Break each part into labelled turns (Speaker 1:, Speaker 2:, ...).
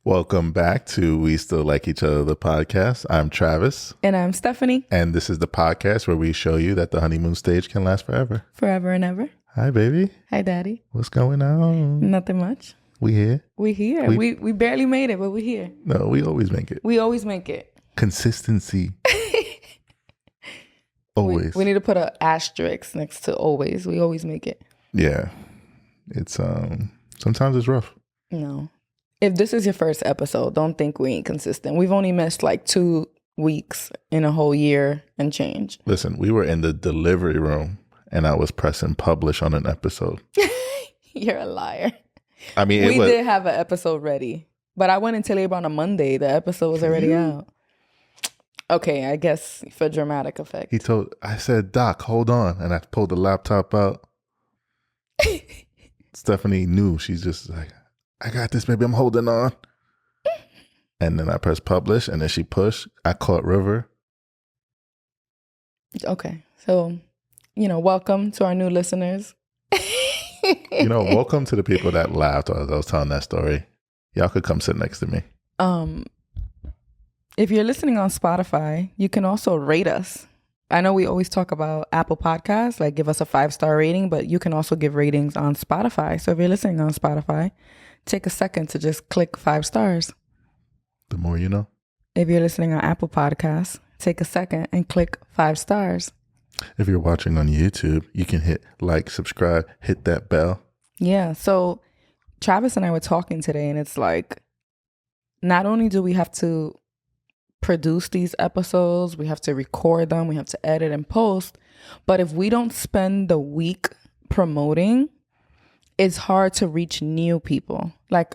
Speaker 1: Welcome back to We Still Like Each Other, the podcast. I'm Travis.
Speaker 2: And I'm Stephanie.
Speaker 1: And this is the podcast where we show you that the honeymoon stage can last forever.
Speaker 2: Forever and ever.
Speaker 1: Hi, baby.
Speaker 2: Hi, Daddy.
Speaker 1: What's going on?
Speaker 2: Nothing much.
Speaker 1: We here?
Speaker 2: We here. We barely made it, but we here.
Speaker 1: No, we always make it.
Speaker 2: We always make it.
Speaker 1: Consistency. Always.
Speaker 2: We need to put an asterisk next to always. We always make it.
Speaker 1: Yeah. It's sometimes it's rough.
Speaker 2: No. If this is your first episode, don't think we ain't consistent. We've only missed like 2 weeks in a whole year and change.
Speaker 1: Listen, we were in the delivery room and I was pressing publish on an episode.
Speaker 2: You're a liar.
Speaker 1: I mean,
Speaker 2: we did have an episode ready, but I went into labor on a Monday. The episode was already out. Okay, I guess for dramatic effect.
Speaker 1: I said, Doc, hold on. And I pulled the laptop out. Stephanie knew. She's just like, I got this, baby. I'm holding on. And then I pressed publish, and then she pushed. I caught River.
Speaker 2: Okay. So, welcome to our new listeners.
Speaker 1: Welcome to the people that laughed as I was telling that story. Y'all could come sit next to me.
Speaker 2: If you're listening on Spotify, you can also rate us. I know we always talk about Apple Podcasts, like give us a 5-star rating, but you can also give ratings on Spotify. So if you're listening on Spotify, take a second to just click 5 stars.
Speaker 1: The more you know.
Speaker 2: If you're listening on Apple Podcasts, take a second and click 5 stars.
Speaker 1: If you're watching on YouTube, you can hit like, subscribe, hit that bell.
Speaker 2: Yeah. So Travis and I were talking today, and it's like, not only do we have to produce these episodes, we have to record them, we have to edit and post, but if we don't spend the week promoting, it's hard to reach new people. Like,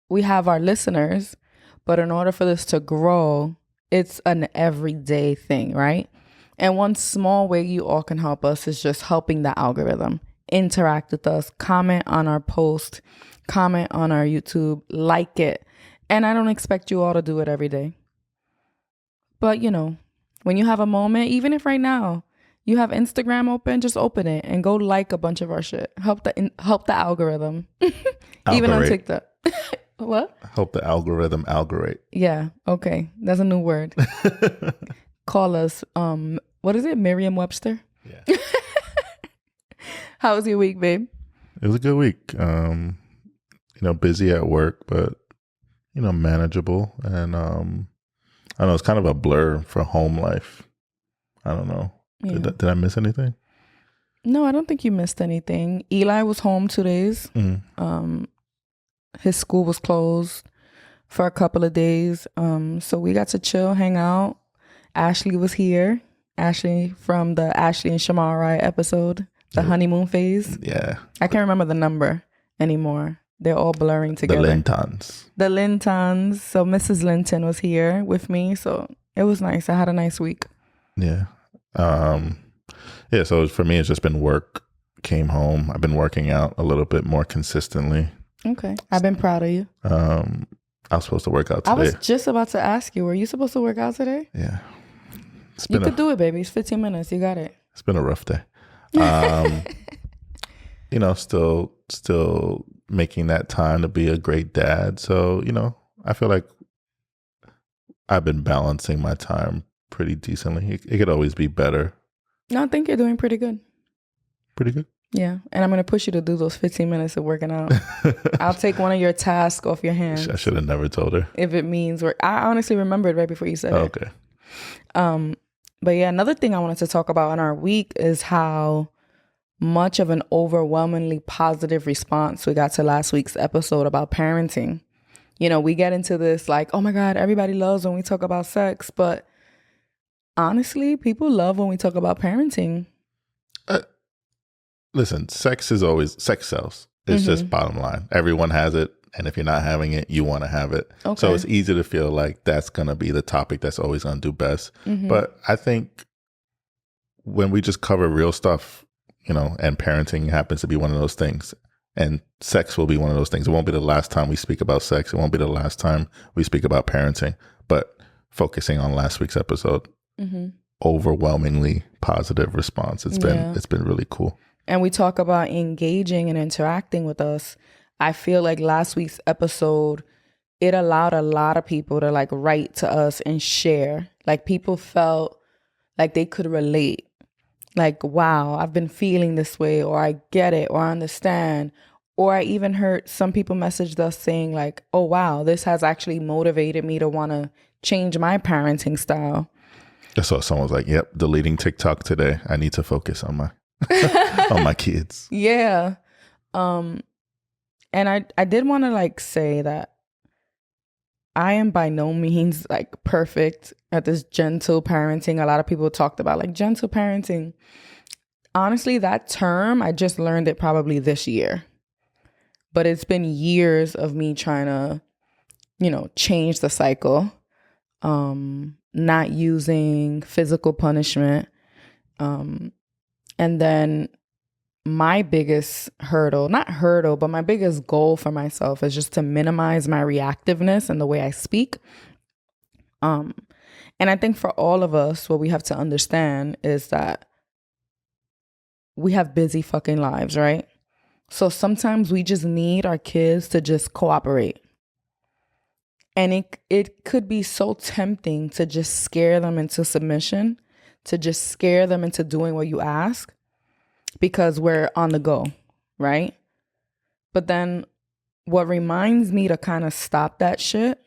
Speaker 2: we have our listeners, but in order for this to grow, it's an everyday thing, right? And one small way you all can help us is just helping the algorithm. Interact with us, comment on our post, comment on our YouTube, like it. And I don't expect you all to do it every day. But, when you have a moment, even if right now you have Instagram open, just open it and go like a bunch of our shit. Help the algorithm. Even on TikTok. What?
Speaker 1: Help the algorithm algorate.
Speaker 2: Yeah. Okay. That's a new word. Call us. What is it? Merriam-Webster?
Speaker 1: Yeah.
Speaker 2: How was your week, babe?
Speaker 1: It was a good week. Busy at work, but manageable. And I don't know, it's kind of a blur for home life. I don't know. Yeah. Did I miss anything?
Speaker 2: No, I don't think you missed anything. Eli was home 2 days.
Speaker 1: Mm-hmm.
Speaker 2: His school was closed for a couple of days. So we got to chill, hang out. Ashley was here. Ashley from the Ashley and Shamarai episode, the honeymoon phase.
Speaker 1: Yeah.
Speaker 2: I can't remember the number anymore. They're all blurring together.
Speaker 1: The
Speaker 2: Lintons. So Mrs. Linton was here with me. So it was nice. I had a nice week.
Speaker 1: Yeah. So for me, it's just been work. Came home. I've been working out a little bit more consistently.
Speaker 2: Okay. I've been proud of you.
Speaker 1: I was supposed to work out today.
Speaker 2: I was just about to ask you, were you supposed to work out today?
Speaker 1: Yeah.
Speaker 2: You could do it, baby. It's 15 minutes. You got it.
Speaker 1: It's been a rough day. Still making that time to be a great dad. So, I feel like I've been balancing my time pretty decently. It could always be better.
Speaker 2: No, I think you're doing pretty good.
Speaker 1: Pretty good?
Speaker 2: Yeah. And I'm going to push you to do those 15 minutes of working out. I'll take one of your tasks off your hands.
Speaker 1: I should have never told her.
Speaker 2: If it means work. I honestly remembered right before you said it.
Speaker 1: Okay.
Speaker 2: But yeah, another thing I wanted to talk about in our week is how much of an overwhelmingly positive response we got to last week's episode about parenting. We get into this like, oh my God, everybody loves when we talk about sex. But honestly, people love when we talk about parenting.
Speaker 1: Listen, sex sells. It's just bottom line. Everyone has it. And if you're not having it, you want to have it. Okay. So it's easy to feel like that's going to be the topic that's always going to do best. Mm-hmm. But I think when we just cover real stuff, and parenting happens to be one of those things, and sex will be one of those things. It won't be the last time we speak about sex. It won't be the last time we speak about parenting. But focusing on last week's episode, overwhelmingly positive response. It's been really cool.
Speaker 2: And we talk about engaging and interacting with us. I feel like last week's episode, it allowed a lot of people to like write to us and share. Like people felt like they could relate. Like, wow, I've been feeling this way, or I get it, or I understand. Or I even heard some people messaged us saying like, oh, wow, this has actually motivated me to want to change my parenting style.
Speaker 1: So someone was like, yep, deleting TikTok today. I need to focus on my on my kids.
Speaker 2: Yeah. And I did want to like say that I am by no means like perfect at this gentle parenting. A lot of people talked about like gentle parenting. Honestly, that term, I just learned it probably this year. But it's been years of me trying to, you know, change the cycle. Not using physical punishment. And then my biggest but my biggest goal for myself is just to minimize my reactiveness and the way I speak. And I think for all of us, what we have to understand is that we have busy fucking lives, right? So sometimes we just need our kids to just cooperate. And it could be so tempting to just scare them into submission, to just scare them into doing what you ask because we're on the go, right? But then what reminds me to kind of stop that shit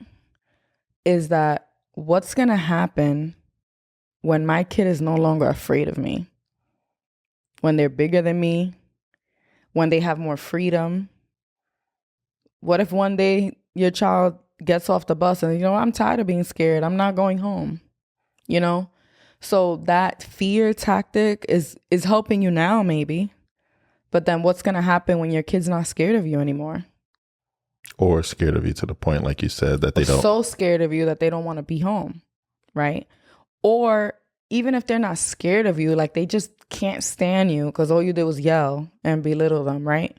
Speaker 2: is that what's going to happen when my kid is no longer afraid of me, when they're bigger than me, when they have more freedom. What if one day your child gets off the bus and, you know, I'm tired of being scared. I'm not going home, you know? So that fear tactic is helping you now, maybe. But then what's going to happen when your kid's not scared of you anymore?
Speaker 1: Or scared of you to the point, like you said, that they don't.
Speaker 2: So scared of you that they don't want to be home, right? Or even if they're not scared of you, like they just can't stand you because all you did was yell and belittle them, right?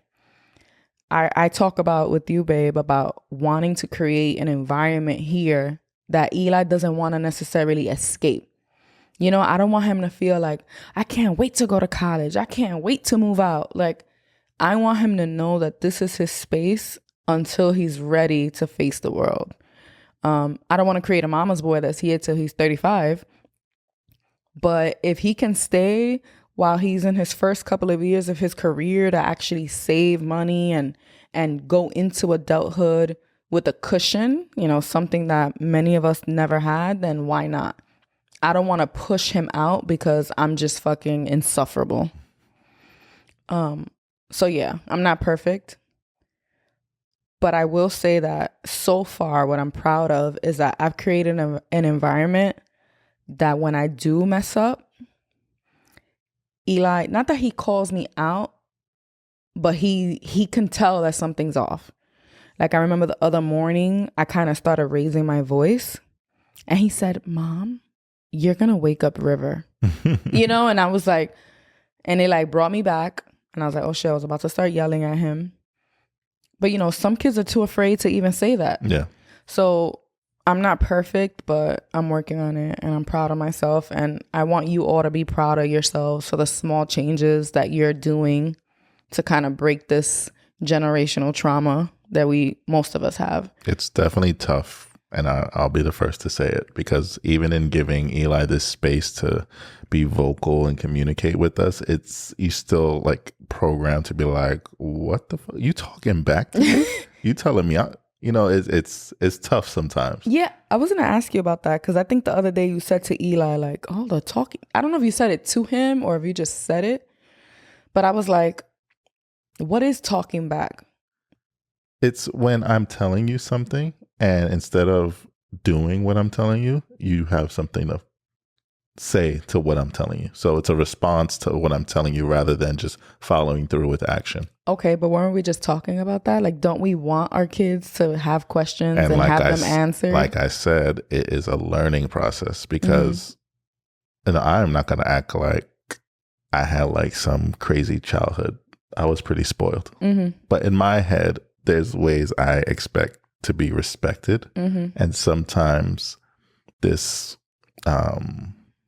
Speaker 2: I talk about with you, babe, about wanting to create an environment here that Eli doesn't want to necessarily escape. You know, I don't want him to feel like, I can't wait to go to college. I can't wait to move out. Like, I want him to know that this is his space until he's ready to face the world. I don't want to create a mama's boy that's here till he's 35. But if he can stay while he's in his first couple of years of his career to actually save money and go into adulthood with a cushion, you know, something that many of us never had, then why not? I don't want to push him out because I'm just fucking insufferable. So yeah, I'm not perfect. But I will say that so far what I'm proud of is that I've created an environment that when I do mess up, Eli, not that he calls me out, but he can tell that something's off. Like I remember the other morning, I kind of started raising my voice and he said, Mom, you're going to wake up River, you know? And I was like, and it like brought me back and I was like, oh shit, I was about to start yelling at him. But you know, some kids are too afraid to even say that.
Speaker 1: Yeah.
Speaker 2: So I'm not perfect, but I'm working on it and I'm proud of myself. And I want you all to be proud of yourselves for the small changes that you're doing to kind of break this generational trauma that most of us have. It's
Speaker 1: definitely tough. And I'll be the first to say it, because even in giving Eli this space to be vocal and communicate with us, you still like programmed to be like, what the fuck? You talking back to me? You telling me? You know, it's tough sometimes.
Speaker 2: Yeah, I was going to ask you about that because I think the other day you said to Eli, like, oh, the talking. I don't know if you said it to him or if you just said it, but I was like, what is talking back?
Speaker 1: It's when I'm telling you something and instead of doing what I'm telling you, you have something to say to what I'm telling you. So it's a response to what I'm telling you rather than just following through with action.
Speaker 2: Okay, but weren't we just talking about that? Like, don't we want our kids to have questions and like have them answered?
Speaker 1: Like I said, it is a learning process because you know, I'm not going to act like I had like some crazy childhood. I was pretty spoiled. But in my head, there's ways I expect to be respected. And sometimes this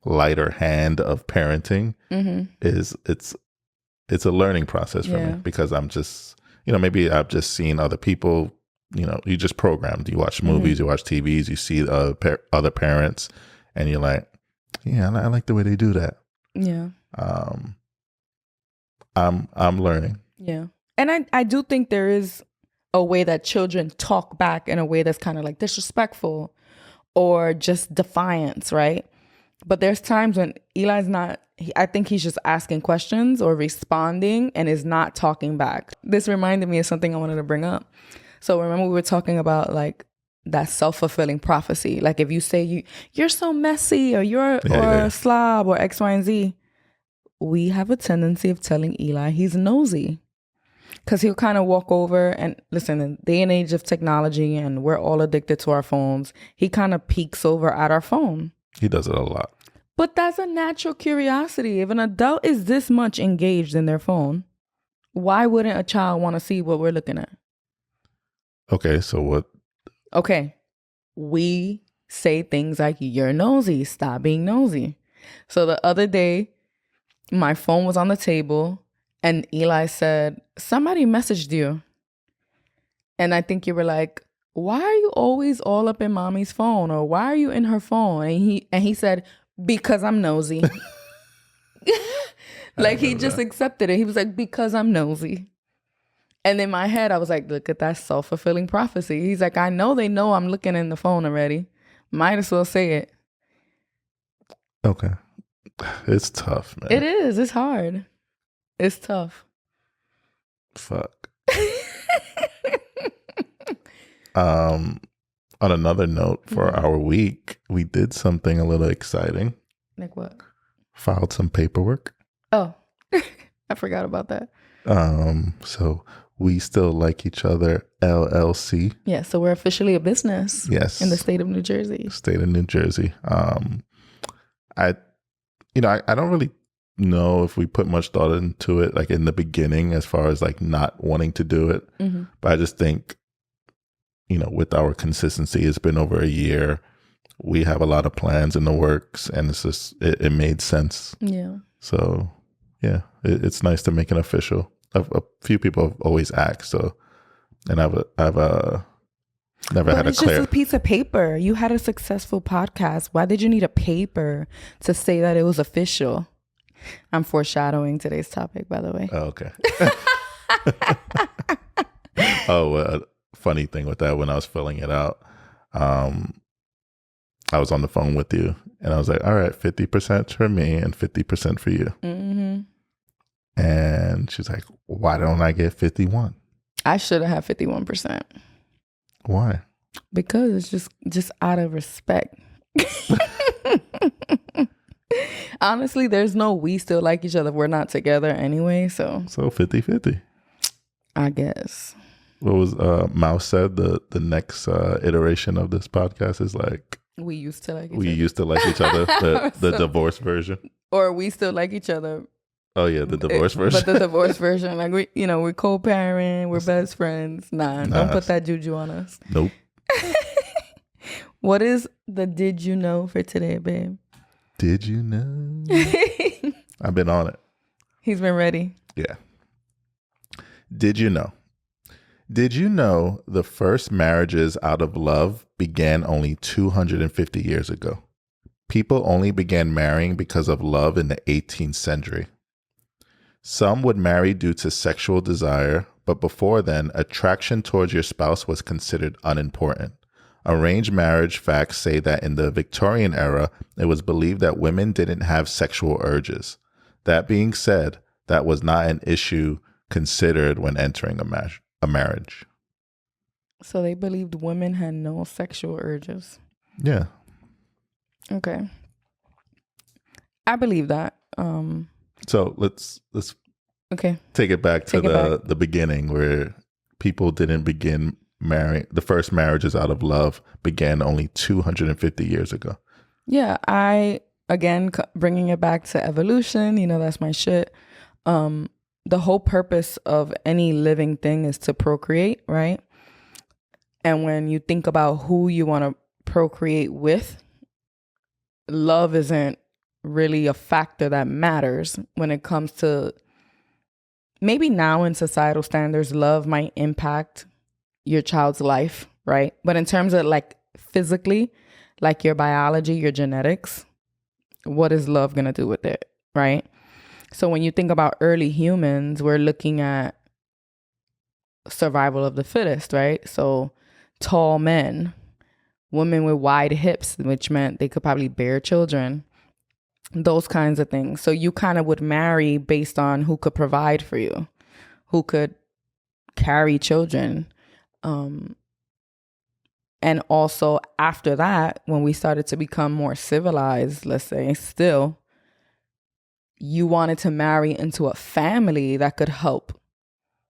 Speaker 1: lighter hand of parenting it's a learning process for me because I'm just, you know, maybe I've just seen other people you just programmed. You watch movies, you watch TVs, you see other parents, and you're like, yeah, I like the way they do that.
Speaker 2: Yeah.
Speaker 1: I'm learning.
Speaker 2: Yeah. And I do think there is a way that children talk back in a way that's kind of like disrespectful or just defiance, right? But there's times when Eli's not, I think he's just asking questions or responding and is not talking back. This reminded me of something I wanted to bring up. So remember we were talking about like that self-fulfilling prophecy. Like if you say you're so messy or you're a slob or X, Y, and Z, we have a tendency of telling Eli he's nosy. Because he'll kind of walk over and listen, in the day and age of technology and we're all addicted to our phones, he kind of peeks over at our phone.
Speaker 1: He does it a lot.
Speaker 2: But that's a natural curiosity. If an adult is this much engaged in their phone, why wouldn't a child want to see what we're looking at?
Speaker 1: Okay, so what?
Speaker 2: Okay, we say things like, you're nosy, stop being nosy. So the other day, my phone was on the table and Eli said, somebody messaged you. And I think you were like, why are you always all up in mommy's phone? Or why are you in her phone? And he said, because I'm nosy. Like he just accepted it. He was like, because I'm nosy. And in my head, I was like, look at that self-fulfilling prophecy. He's like, I know they know I'm looking in the phone already. Might as well say it.
Speaker 1: Okay. It's tough, man.
Speaker 2: It is. It's hard. It's tough.
Speaker 1: Fuck. On another note, for our week, we did something a little exciting.
Speaker 2: Like what?
Speaker 1: Filed some paperwork.
Speaker 2: Oh, I forgot about that.
Speaker 1: So We Still Like Each Other, LLC.
Speaker 2: Yeah, so we're officially a business.
Speaker 1: Yes.
Speaker 2: In the state of New Jersey.
Speaker 1: State of New Jersey. I don't really know if we put much thought into it, like in the beginning, as far as like not wanting to do it. Mm-hmm. But I just think, with our consistency, it's been over a year. We have a lot of plans in the works, and it's just, it made sense. Yeah. So, yeah, it's nice to make it official. A few people have always asked, and I've never had a clear. It's just a
Speaker 2: piece of paper. You had a successful podcast. Why did you need a paper to say that it was official? I'm foreshadowing today's topic, by the way.
Speaker 1: Oh, okay. Funny thing with that, when I was filling it out, I was on the phone with you, and I was like, all right, 50% for me and 50% for you. Mm-hmm. And she's like, why don't I get 51?
Speaker 2: I should have had 51%.
Speaker 1: Why?
Speaker 2: Because it's just out of respect. Honestly, there's no we still like each other. We're not together anyway, so
Speaker 1: 50-50. I
Speaker 2: guess.
Speaker 1: What was Mouse said, the next iteration of this podcast is like,
Speaker 2: we used to like each other.
Speaker 1: We used to like each other, the divorce version.
Speaker 2: Or we still like each other.
Speaker 1: Oh yeah, the divorce version.
Speaker 2: But the divorce version, like we're co-parent, we're best friends. Nah, don't put that juju on us.
Speaker 1: Nope.
Speaker 2: What is the did you know for today, babe?
Speaker 1: Did you know? I've been on it.
Speaker 2: He's been ready.
Speaker 1: Yeah. Did you know? Did you know the first marriages out of love began only 250 years ago? People only began marrying because of love in the 18th century. Some would marry due to sexual desire, but before then, attraction towards your spouse was considered unimportant. Arranged marriage facts say that in the Victorian era, it was believed that women didn't have sexual urges. That being said, that was not an issue considered when entering a marriage.
Speaker 2: So they believed women had no sexual urges.
Speaker 1: Yeah.
Speaker 2: Okay. I believe that.
Speaker 1: So let's
Speaker 2: okay,
Speaker 1: take it back to the beginning, where people didn't begin marrying. The first marriages out of love began only 250 years ago.
Speaker 2: Yeah, again, bringing it back to evolution, that's my shit. The whole purpose of any living thing is to procreate, right? And when you think about who you want to procreate with, love isn't really a factor that matters when it comes to, maybe now in societal standards, love might impact your child's life, right? But in terms of like physically, like your biology, your genetics, what is love going to do with it, right? So when you think about early humans, we're looking at survival of the fittest, right? So tall men, women with wide hips, which meant they could probably bear children, those kinds of things. So you kind of would marry based on who could provide for you, who could carry children. And also after that, when we started to become more civilized, let's say, still, you wanted to marry into a family that could help,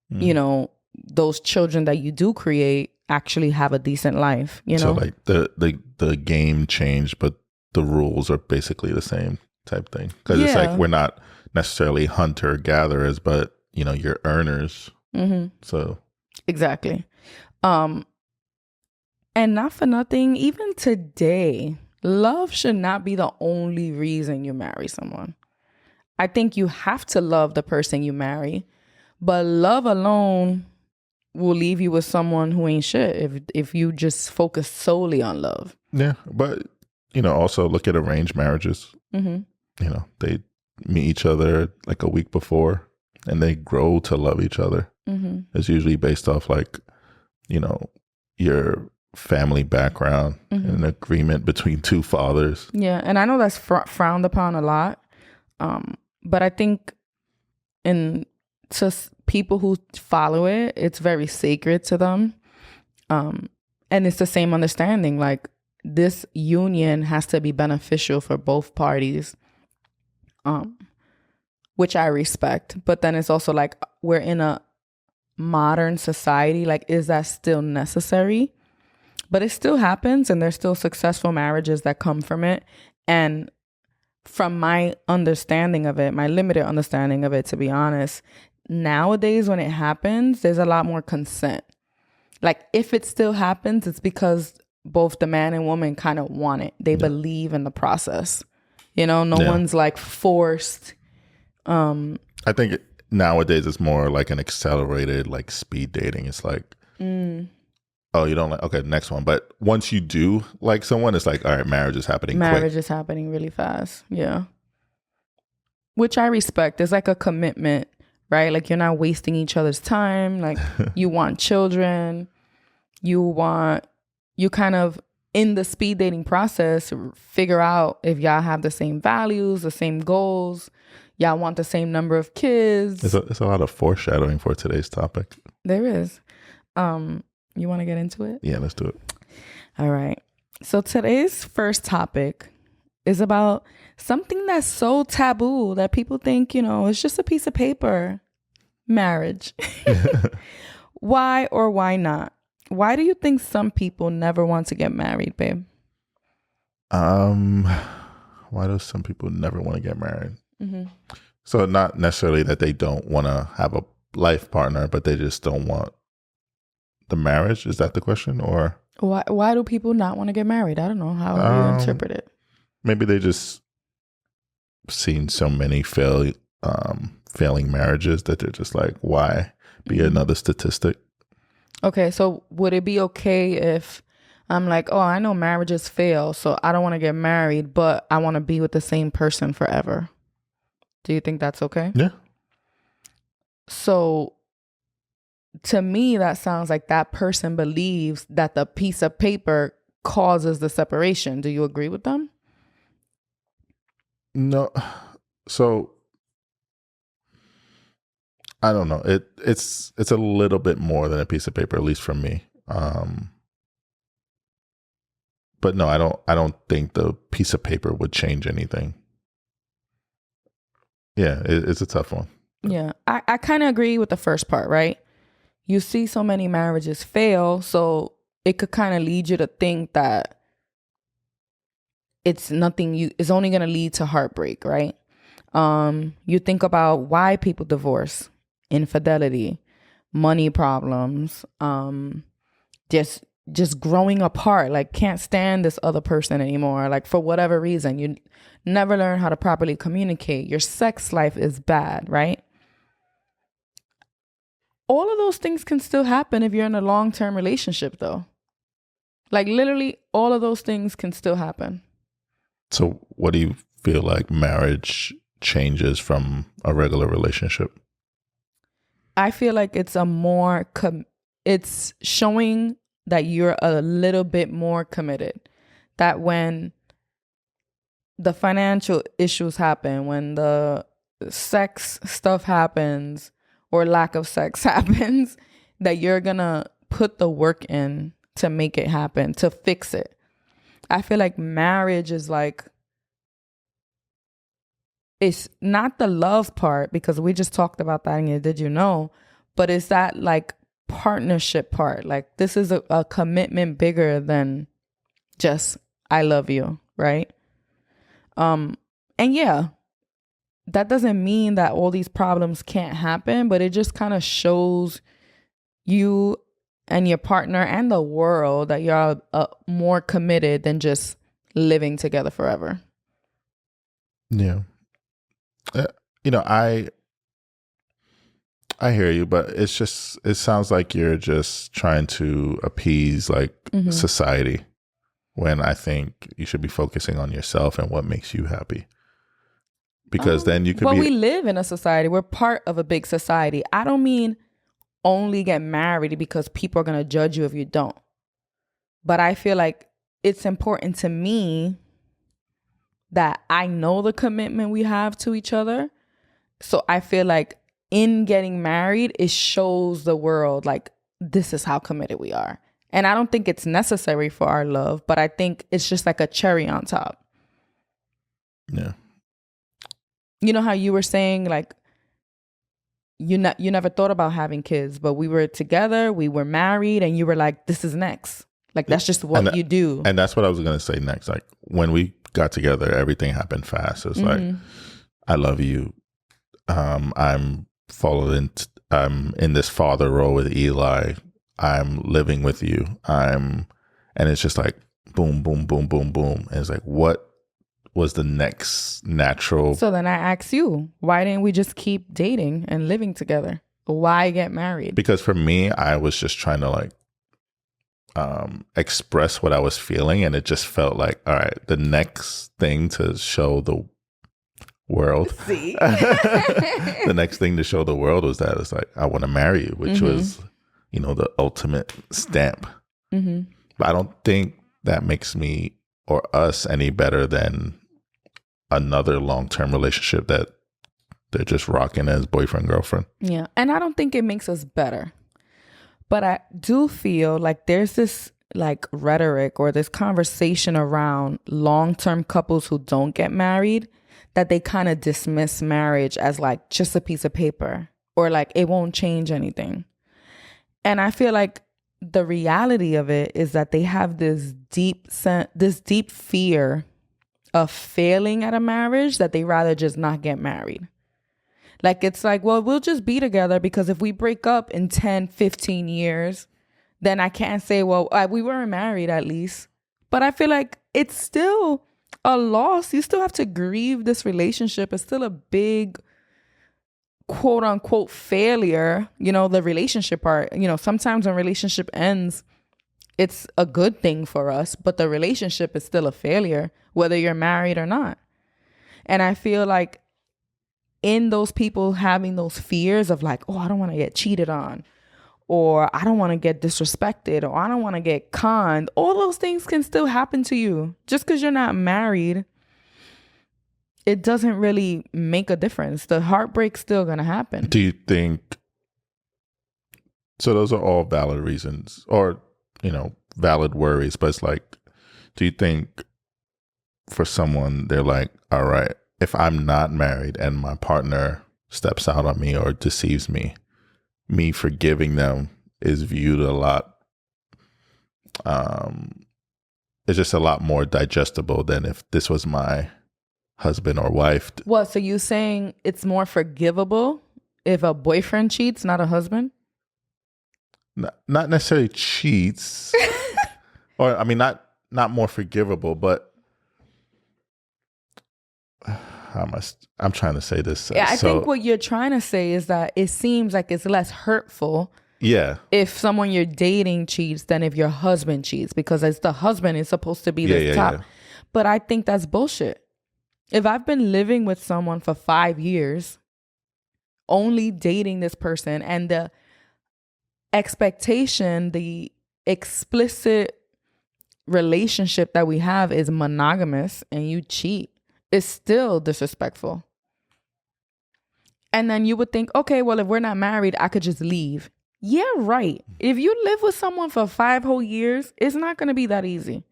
Speaker 2: you know, those children that you do create actually have a decent life, you know?
Speaker 1: So like the game changed, but the rules are basically the same type thing. Because it's like we're not necessarily hunter-gatherers, but, you know, you're earners. So
Speaker 2: exactly. And not for nothing, even today, love should not be the only reason you marry someone. I think you have to love the person you marry, but love alone will leave you with someone who ain't shit if you just focus solely on love.
Speaker 1: Yeah, but, you know, also look at arranged marriages. You know, they meet each other like a week before and they grow to love each other. It's usually based off like, you know, your family background and an agreement between two fathers.
Speaker 2: Yeah, and I know that's frowned upon a lot, but I think to people who follow it, it's very sacred to them, and it's the same understanding. Like this union has to be beneficial for both parties, which I respect. But then it's also like we're in a modern society. Like, is that still necessary? But it still happens, and there's still successful marriages that come from it. And from my understanding of it, my limited understanding of it, to be honest, nowadays when it happens, there's a lot more consent. Like if it still happens, it's because both the man and woman kind of want it. They believe in the process. You know, no one's like forced.
Speaker 1: I think nowadays it's more like an accelerated like speed dating. It's like, oh, you don't like, okay, next one. But once you do like someone, it's like, all right, marriage is happening
Speaker 2: Marriage is happening really fast. Yeah. Which I respect. It's like a commitment, right? Like you're not wasting each other's time. Like you want children. You kind of, in the speed dating process, figure out if y'all have the same values, the same goals. Y'all want the same number of kids.
Speaker 1: It's a lot of foreshadowing for today's topic.
Speaker 2: There is. You want to get into it?
Speaker 1: Yeah, let's do it.
Speaker 2: All right. So today's first topic is about something that's so taboo that people think, you know, it's just a piece of paper. Marriage. Why or why not? Why do you think some people never want to get married, babe?
Speaker 1: Why do some people never want to get married? So not necessarily that they don't want to have a life partner, but they just don't want the marriage. Is that the question? Or
Speaker 2: why do people not want to get married? I don't know how you interpret it.
Speaker 1: Maybe they just seen so many failing marriages that they're just like, why be another statistic?
Speaker 2: Okay, so would it be okay if I'm like, oh, I know marriages fail, so I don't want to get married, but I want to be with the same person forever? Do you think that's okay?
Speaker 1: Yeah.
Speaker 2: So to me, that sounds like that person believes that the piece of paper causes the separation. Do you agree with them?
Speaker 1: No. So I don't know. It's a little bit more than a piece of paper, at least for me. But no, I don't think the piece of paper would change anything. Yeah, it's a tough one.
Speaker 2: Yeah, I kind of agree with the first part, right? You see so many marriages fail, so it could kind of lead you to think that it's only going to lead to heartbreak, right? You think about why people divorce: infidelity, money problems, just growing apart, like can't stand this other person anymore, like for whatever reason. You never learn how to properly communicate. Your sex life is bad, right? all of those things can still happen if you're in a long-term relationship, though. Like, literally, all of those things can still happen.
Speaker 1: So what do you feel like marriage changes from a regular relationship?
Speaker 2: I feel like it's a more, it's showing that you're a little bit more committed. That when the financial issues happen, when the sex stuff happens or lack of sex happens, that you're gonna put the work in to make it happen, to fix it. I feel like marriage is like, it's not the love part, because we just talked about that in your Did You Know, but it's that like partnership part. Like, this is a commitment bigger than just I love you, right? And yeah, that doesn't mean that all these problems can't happen, but it just kind of shows you and your partner and the world that you're more committed than just living together forever.
Speaker 1: Yeah. You know, I hear you, but it sounds like you're just trying to appease like society, when I think you should be focusing on yourself and what makes you happy. Because then you could
Speaker 2: we live in a society. We're part of a big society. I don't mean only get married because people are going to judge you if you don't. But I feel like it's important to me that I know the commitment we have to each other. So I feel like in getting married, it shows the world like, this is how committed we are. And I don't think it's necessary for our love, but I think it's just like a cherry on top.
Speaker 1: Yeah.
Speaker 2: You know how you were saying like, you never thought about having kids, but we were together, we were married, and you were like, this is next. Like, that's just what you do.
Speaker 1: And that's what I was going to say next. Like, when we got together, everything happened fast. It's like, I love you. I'm in this father role with Eli. I'm living with you. And it's just like, boom, boom, boom, boom, boom. And it's like, what was the next natural? So
Speaker 2: then I ask you, why didn't we just keep dating and living together? Why get married?
Speaker 1: Because for me, I was just trying to like express what I was feeling, and it just felt like, all right, the next thing to show the world.
Speaker 2: See?
Speaker 1: The next thing to show the world was that it's like, I want to marry you, which was, you know, the ultimate stamp. But I don't think that makes me or us any better than another long-term relationship that they're just rocking as boyfriend, girlfriend.
Speaker 2: Yeah. And I don't think it makes us better. But I do feel like there's this like rhetoric or this conversation around long-term couples who don't get married, that they kind of dismiss marriage as like just a piece of paper, or like it won't change anything. And I feel like the reality of it is that they have this deep fear of failing at a marriage, that they rather just not get married. Like, it's like, well, we'll just be together because if we break up in 10, 15 years, then I can't say, well, we weren't married at least. But I feel like it's still a loss. You still have to grieve this relationship. It's still a big quote unquote failure, you know, the relationship part. You know, sometimes when relationship ends, it's a good thing for us, but the relationship is still a failure, whether you're married or not. And I feel like in those people having those fears of like, oh, I don't want to get cheated on, or I don't want to get disrespected, or I don't want to get conned, all those things can still happen to you. Just because you're not married, it doesn't really make a difference. The heartbreak's still going to happen.
Speaker 1: Do you think, so those are all valid reasons, or, you know, valid worries, but it's like, do you think for someone, they're like, all right, if I'm not married and my partner steps out on me or deceives me, me forgiving them is viewed a lot, it's just a lot more digestible than if this was my husband or wife.
Speaker 2: What, so you saying it's more forgivable if a boyfriend cheats, not a husband?
Speaker 1: Not necessarily cheats, or I mean, not more forgivable, but I'm trying to say this.
Speaker 2: I think what you're trying to say is that it seems like it's less hurtful.
Speaker 1: Yeah.
Speaker 2: If someone you're dating cheats than if your husband cheats, because as the husband is supposed to be the top. Yeah. But I think that's bullshit. If I've been living with someone for 5 years, only dating this person, and the expectation, the explicit relationship that we have is monogamous, and you cheat, it's still disrespectful. And then you would think, okay, well, if we're not married, I could just leave. Yeah, right. If you live with someone for 5 whole years, it's not going to be that easy.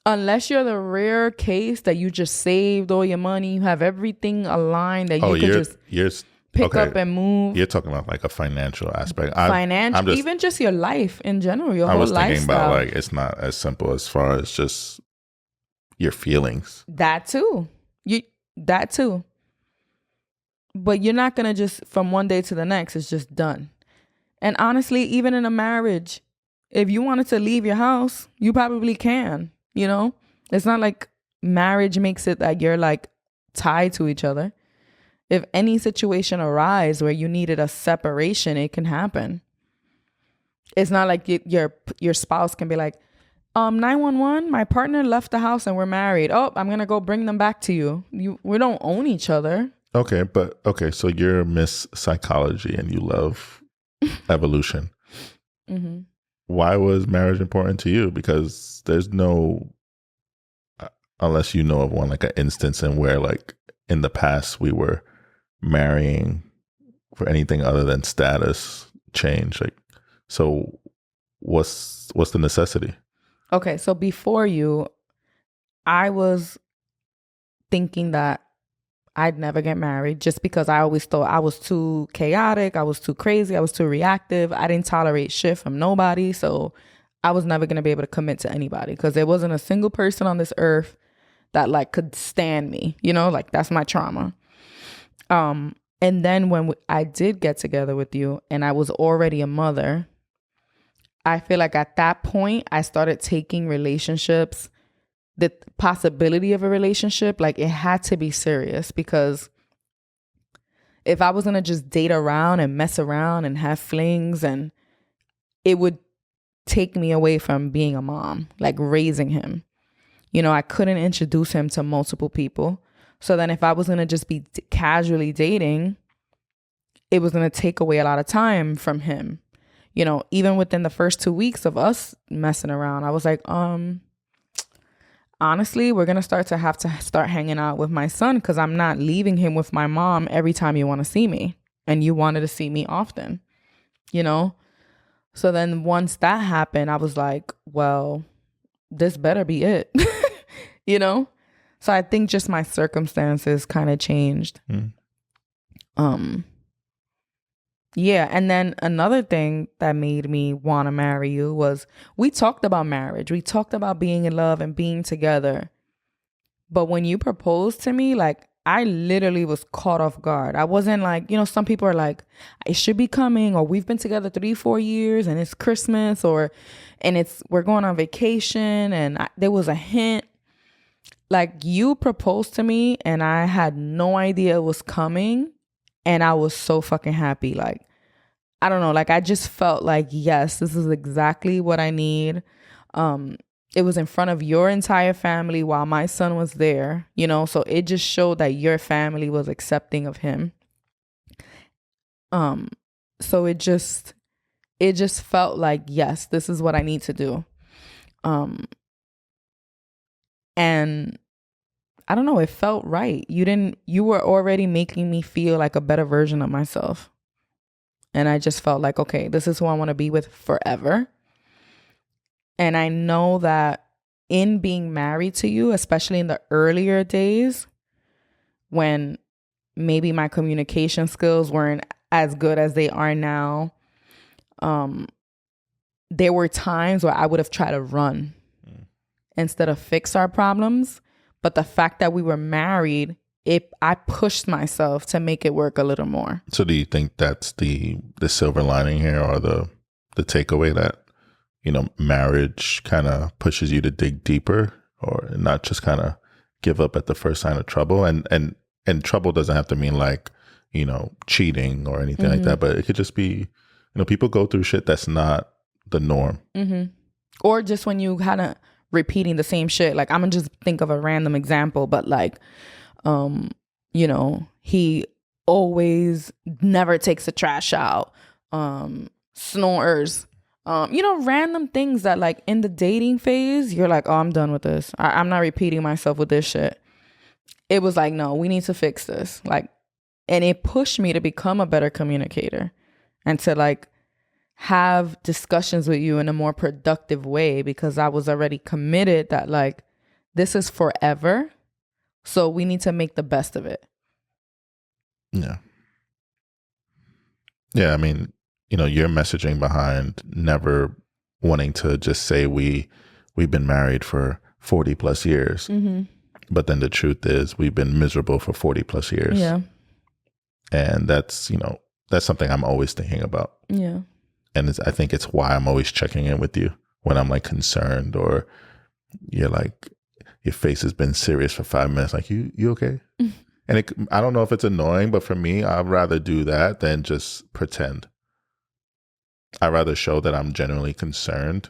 Speaker 2: Unless you're the rare case that you just saved all your money, you have everything aligned that you could just pick up and move.
Speaker 1: You're talking about like a financial aspect.
Speaker 2: Even just your life in general, your whole lifestyle. I was thinking about
Speaker 1: like it's not as simple as far as just your feelings.
Speaker 2: That too. But you're not going to just from one day to the next, it's just done. And honestly, even in a marriage, if you wanted to leave your house, you probably can. You know, it's not like marriage makes it that you're like tied to each other. If any situation arises where you needed a separation, it can happen. It's not like your spouse can be like, 911, my partner left the house and we're married. Oh, I'm going to go bring them back to you. We don't own each other.
Speaker 1: Okay. So you're Miss Psychology and you love evolution. Mm-hmm. Why was marriage important to you? Because there's no, unless you know of one, like an instance in where like in the past we were marrying for anything other than status change. Like, so what's the necessity?
Speaker 2: Okay. So before you, I was thinking that I'd never get married just because I always thought I was too chaotic. I was too crazy. I was too reactive. I didn't tolerate shit from nobody. So I was never going to be able to commit to anybody because there wasn't a single person on this earth that like could stand me, you know, like that's my trauma. And then when I did get together with you and I was already a mother, I feel like at that point I started taking relationships, the possibility of a relationship, like it had to be serious, because if I was going to just date around and mess around and have flings, and it would take me away from being a mom, like raising him. You know, I couldn't introduce him to multiple people. So then if I was going to just be casually dating, it was going to take away a lot of time from him. You know, even within the first 2 weeks of us messing around, I was like, honestly, we're going to have to start hanging out with my son because I'm not leaving him with my mom every time you want to see me. And you wanted to see me often, you know? So then once that happened, I was like, well, this better be it, you know? So I think just my circumstances kind of changed. Yeah. And then another thing that made me want to marry you was we talked about marriage. We talked about being in love and being together. But when you proposed to me, like I literally was caught off guard. I wasn't like, you know, some people are like, it should be coming, or we've been together 3-4 years and it's Christmas, and we're going on vacation and there was a hint. Like you proposed to me and I had no idea it was coming. And I was so fucking happy. Like, I don't know. Like, I just felt like, yes, this is exactly what I need. It was in front of your entire family while my son was there, you know? So it just showed that your family was accepting of him. So it just felt like, yes, this is what I need to do. And I don't know, it felt right. You were already making me feel like a better version of myself. And I just felt like, okay, this is who I want to be with forever. And I know that in being married to you, especially in the earlier days, when maybe my communication skills weren't as good as they are now, there were times where I would have tried to run instead of fix our problems. But the fact that we were married, I pushed myself to make it work a little more.
Speaker 1: So do you think that's the silver lining here, or the takeaway, that, you know, marriage kind of pushes you to dig deeper, or not just kind of give up at the first sign of trouble. And trouble doesn't have to mean like, cheating or anything like that, but it could just be, people go through shit that's not the norm.
Speaker 2: Or just when you kind of repeating the same shit. Like, I'm gonna just think of a random example, but like, he always never takes the trash out, snores, random things that like in the dating phase, you're like, oh, I'm done with this. I'm not repeating myself with this shit. It was like, no, we need to fix this. Like, and it pushed me to become a better communicator and to like have discussions with you in a more productive way, because I was already committed that like, this is forever. So we need to make the best of it.
Speaker 1: Yeah. Yeah. I mean, your messaging behind never wanting to just say we've been married for 40 plus years. But then the truth is we've been miserable for 40 plus years.
Speaker 2: Yeah.
Speaker 1: And that's something I'm always thinking about.
Speaker 2: Yeah.
Speaker 1: And I think it's why I'm always checking in with you when I'm like concerned, or you're like, your face has been serious for 5 minutes. Like, you okay? And I don't know if it's annoying, but for me, I'd rather do that than just pretend. I'd rather show that I'm genuinely concerned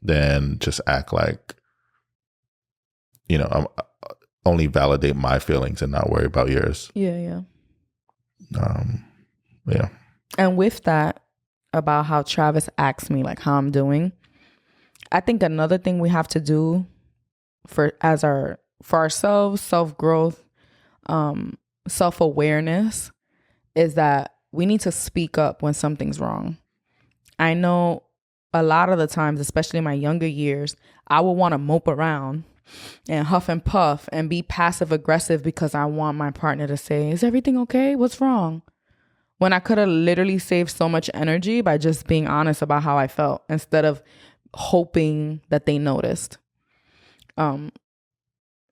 Speaker 1: than just act like, I'm only validate my feelings and not worry about yours.
Speaker 2: Yeah.
Speaker 1: Yeah.
Speaker 2: And with that, about how Travis asked me like how I'm doing, I think another thing we have to do for ourselves, self-growth, self-awareness, is that we need to speak up when something's wrong. I know a lot of the times, especially in my younger years, I would want to mope around and huff and puff and be passive aggressive because I want my partner to say, is everything okay? What's wrong? When I could have literally saved so much energy by just being honest about how I felt instead of hoping that they noticed. And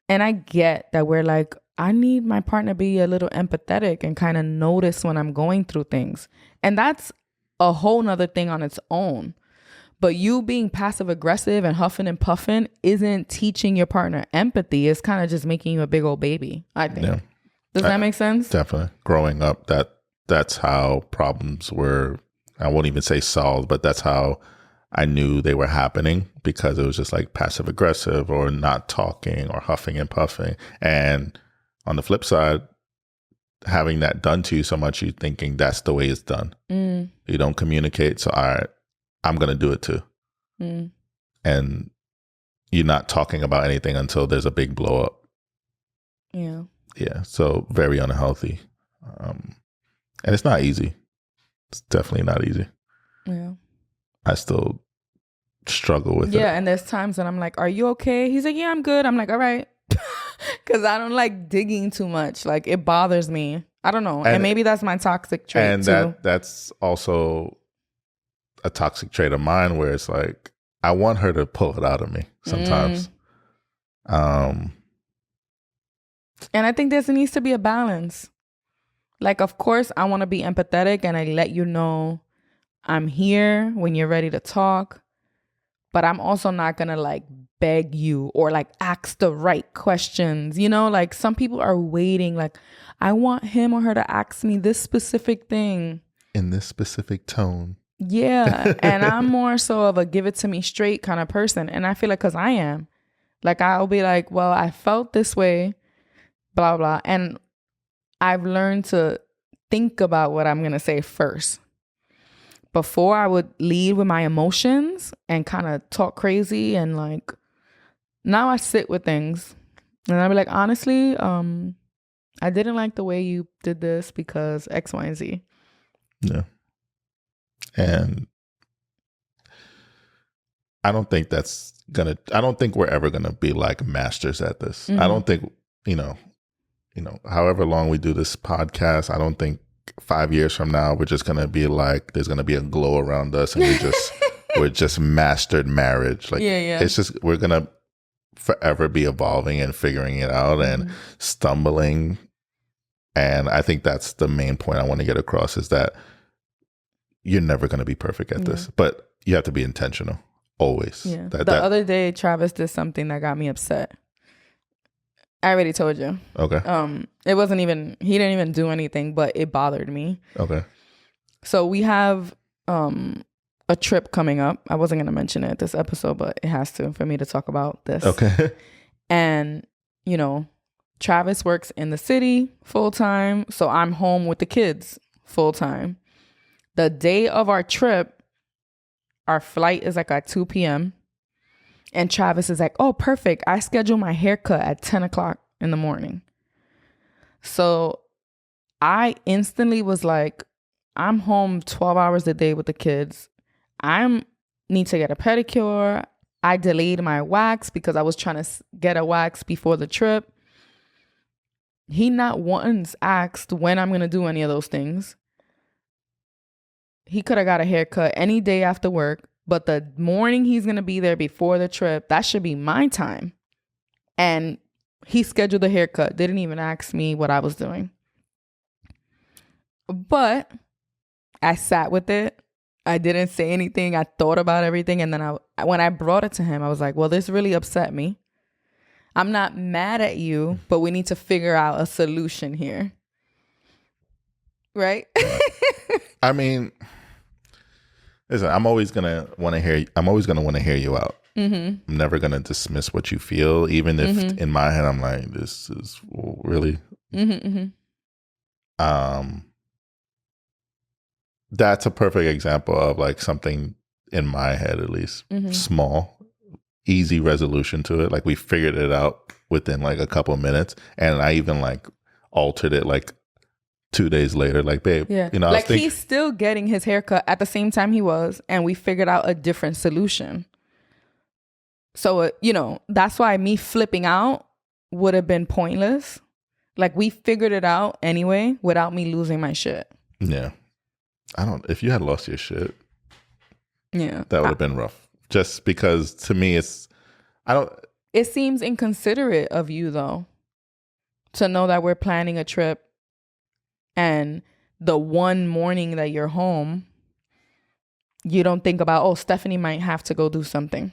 Speaker 2: I get that we're like, I need my partner to be a little empathetic and kind of notice when I'm going through things. And that's a whole nother thing on its own. But you being passive aggressive and huffing and puffing isn't teaching your partner empathy. It's kind of just making you a big old baby, I think. Yeah. Does that make sense?
Speaker 1: Definitely. Growing up, that's how problems were, I won't even say solved, but that's how I knew they were happening, because it was just like passive aggressive or not talking or huffing and puffing. And on the flip side, having that done to you so much, you thinking that's the way it's done. You don't communicate. So I'm going to do it too. And you're not talking about anything until there's a big blow up.
Speaker 2: Yeah.
Speaker 1: Yeah. So very unhealthy. And it's not easy. It's definitely not easy.
Speaker 2: Yeah.
Speaker 1: I still struggle with it.
Speaker 2: Yeah. And there's times when I'm like, are you okay? He's like, yeah, I'm good. I'm like, all right. Because I don't like digging too much. Like, it bothers me. I don't know. And maybe that's my toxic trait
Speaker 1: and
Speaker 2: too.
Speaker 1: And that's also a toxic trait of mine, where it's like, I want her to pull it out of me sometimes. And
Speaker 2: I think there needs to be a balance. Like, of course, I want to be empathetic and I let you know I'm here when you're ready to talk. But I'm also not going to like beg you or like ask the right questions. Like some people are waiting. Like, I want him or her to ask me this specific thing.
Speaker 1: In this specific tone.
Speaker 2: Yeah. And I'm more so of a give it to me straight kind of person. And I feel like, because I am. Like, I'll be like, well, I felt this way, blah, blah. And I've learned to think about what I'm going to say first. Before I would lead with my emotions and kind of talk crazy, and like, now I sit with things and I'll be like, honestly, I didn't like the way you did this because X, Y, and Z.
Speaker 1: Yeah. And I don't think I don't think we're ever going to be like masters at this. I don't think, however long we do this podcast, I don't think 5 years from now we're just going to be like, there's going to be a glow around us and we're just mastered marriage. Like, it's just, we're going to forever be evolving and figuring it out and stumbling. And I think that's the main point I want to get across, is that you're never going to be perfect at this, but you have to be intentional always.
Speaker 2: Yeah. The other day, Travis did something that got me upset. I already told you.
Speaker 1: Okay.
Speaker 2: It wasn't even, he didn't even do anything, but it bothered me.
Speaker 1: Okay.
Speaker 2: So we have a trip coming up. I wasn't going to mention it this episode, but it has to for me to talk about this.
Speaker 1: Okay.
Speaker 2: And, you know, Travis works in the city full time. So I'm home with the kids full time. The day of our trip, our flight is like at 2 p.m. And Travis is like, oh, perfect. I schedule my haircut at 10 o'clock in the morning. So I instantly was like, I'm home 12 hours a day with the kids. I need to get a pedicure. I delayed my wax because I was trying to get a wax before the trip. He not once asked when I'm going to do any of those things. He could have got a haircut any day after work, but the morning he's going to be there before the trip, that should be my time. And he scheduled a haircut. Didn't even ask me what I was doing. But I sat with it. I didn't say anything. I thought about everything. And then when I brought it to him, I was like, well, this really upset me. I'm not mad at you, but we need to figure out a solution here. Right?
Speaker 1: I mean, listen, I'm always gonna want to hear you out. I'm never gonna dismiss what you feel, even if in my head I'm like, this is really. That's a perfect example of like something in my head, at least small, easy resolution to it. Like we figured it out within like a couple of minutes, and I even like altered it like 2 days later. Like, babe, you know,
Speaker 2: like he's still getting his haircut at the same time he was, and we figured out a different solution. So, you know, that's why me flipping out would have been pointless. Like we figured it out anyway without me losing my shit.
Speaker 1: Yeah. If you had lost your shit,
Speaker 2: that
Speaker 1: would have been rough. Just because to me,
Speaker 2: it seems inconsiderate of you though, to know that we're planning a trip and the one morning that you're home, you don't think about, oh, Stephanie might have to go do something.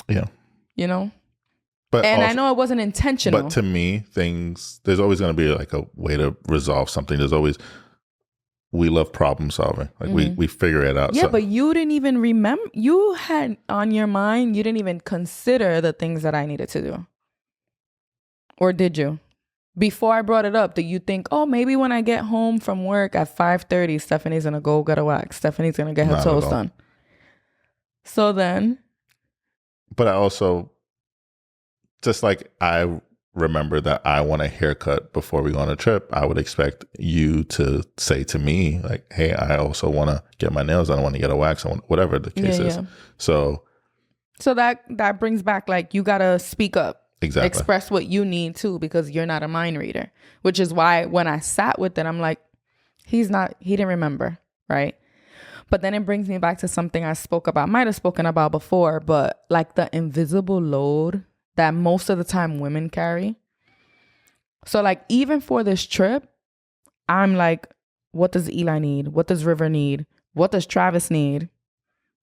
Speaker 1: Yeah.
Speaker 2: You know?
Speaker 1: But
Speaker 2: and also, I know it wasn't intentional.
Speaker 1: But to me, there's always going to be like a way to resolve something. We love problem solving. Like we figure it out.
Speaker 2: Yeah, but you didn't even remember. You had on your mind, you didn't even consider the things that I needed to do. Or did you? Before I brought it up, did you think, oh, maybe when I get home from work at 5:30, Stephanie's going to go get a wax. Stephanie's going to get her toes done. So then.
Speaker 1: But I also, just like I remember that I want a haircut before we go on a trip, I would expect you to say to me, like, hey, I also want to get my nails done. I want to get a wax, whatever the case is. So that brings back, like, you got to speak up. Exactly.
Speaker 2: Express what you need too, because you're not a mind reader, which is why when I sat with it, I'm like, he didn't remember. Right. But then it brings me back to something I might have spoken about before, but like the invisible load that most of the time women carry. So like, even for this trip, I'm like, what does Eli need? What does River need? What does Travis need?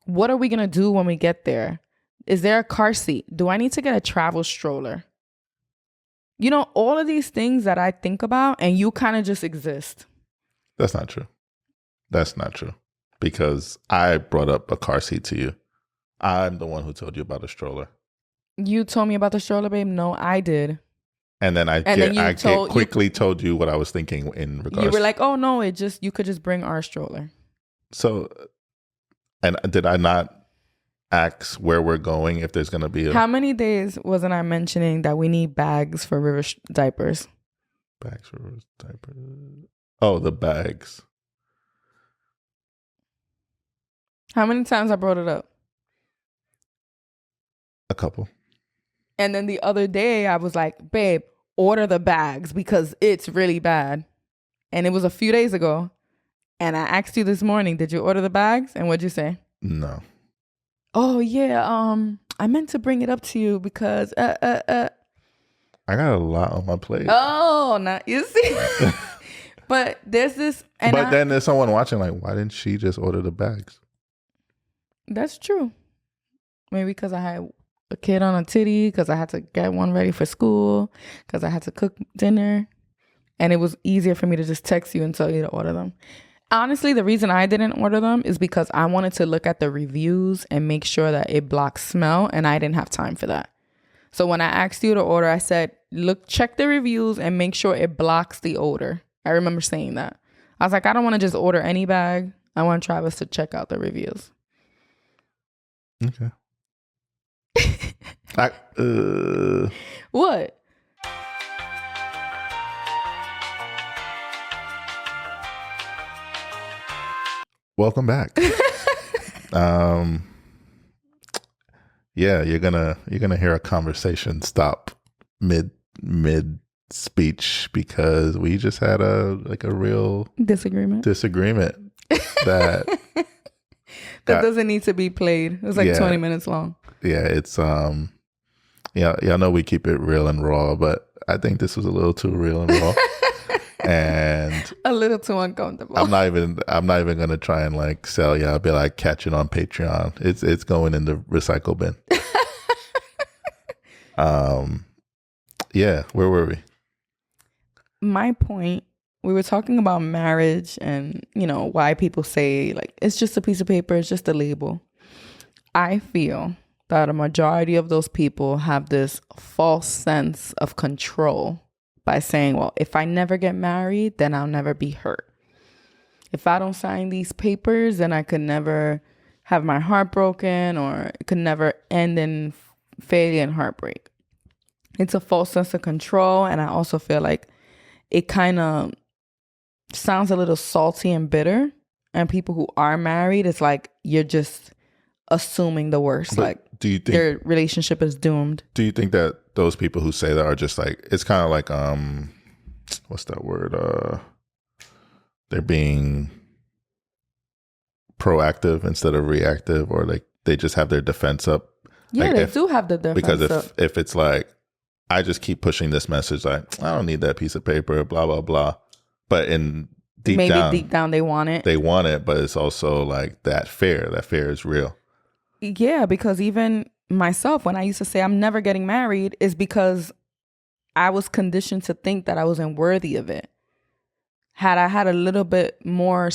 Speaker 2: What are we going to do when we get there? Is there a car seat? Do I need to get a travel stroller? You know, all of these things that I think about, and you kind of just exist.
Speaker 1: That's not true. That's not true. Because I brought up a car seat to you. I'm the one who told you about a stroller.
Speaker 2: You told me about the stroller, babe? No, I did.
Speaker 1: And then I quickly told you what I was thinking in regards.
Speaker 2: You were like, oh no, you could just bring our stroller.
Speaker 1: So, and did I not ask where we're going, if there's going to be
Speaker 2: How many days wasn't I mentioning that we need bags for River's diapers?
Speaker 1: Bags for River's diapers. Oh, the bags.
Speaker 2: How many times I brought it up?
Speaker 1: A couple.
Speaker 2: And then the other day I was like, babe, order the bags because it's really bad. And it was a few days ago. And I asked you this morning, did you order the bags? And what'd you say?
Speaker 1: No.
Speaker 2: Oh yeah, I meant to bring it up to you because
Speaker 1: I got a lot on my plate.
Speaker 2: Oh, now you see. But there's this,
Speaker 1: but then there's someone watching like, why didn't she just order the bags?
Speaker 2: That's true. Maybe because I had a kid on a titty because I had to get one ready for school because I had to cook dinner. And it was easier for me to just text you and tell you to order them. Honestly, the reason I didn't order them is because I wanted to look at the reviews and make sure that it blocks smell, and I didn't have time for that. So when I asked you to order, I said, look, check the reviews and make sure it blocks the odor. I remember saying that. I was like, I don't want to just order any bag. I want Travis to check out the reviews.
Speaker 1: Okay.
Speaker 2: What?
Speaker 1: Welcome back. Yeah, you're gonna hear a conversation stop mid speech because we just had a real
Speaker 2: disagreement
Speaker 1: that
Speaker 2: that doesn't need to be played. It was like 20 minutes long.
Speaker 1: Yeah, it's y'all know we keep it real and raw, but I think this was a little too real and raw. And
Speaker 2: a little too uncomfortable.
Speaker 1: I'm not even gonna try and like sell you. I'll be like, catch it on Patreon. It's going in the recycle bin. Yeah, where were we?
Speaker 2: My point, we were talking about marriage and, you know, why people say like it's just a piece of paper, it's just a label. I feel that a majority of those people have this false sense of control by saying, well, if I never get married, then I'll never be hurt. If I don't sign these papers, then I could never have my heart broken, or it could never end in failure and heartbreak. It's a false sense of control. And I also feel like it kind of sounds a little salty and bitter. And people who are married, it's like you're just assuming the worst. But like, do you think their relationship is doomed?
Speaker 1: Do you think that those people who say that are just like, it's kind of like, what's that word? They're being proactive instead of reactive, or like they just have their defense up.
Speaker 2: Yeah,
Speaker 1: like
Speaker 2: they do have the defense up.
Speaker 1: Because if it's like, I just keep pushing this message, like, I don't need that piece of paper, blah, blah, blah. But deep down,
Speaker 2: they want it.
Speaker 1: They want it, but it's also like that fear is real.
Speaker 2: Yeah, because even myself, when I used to say I'm never getting married, is because I was conditioned to think that I wasn't worthy of it. Had I had a little bit more,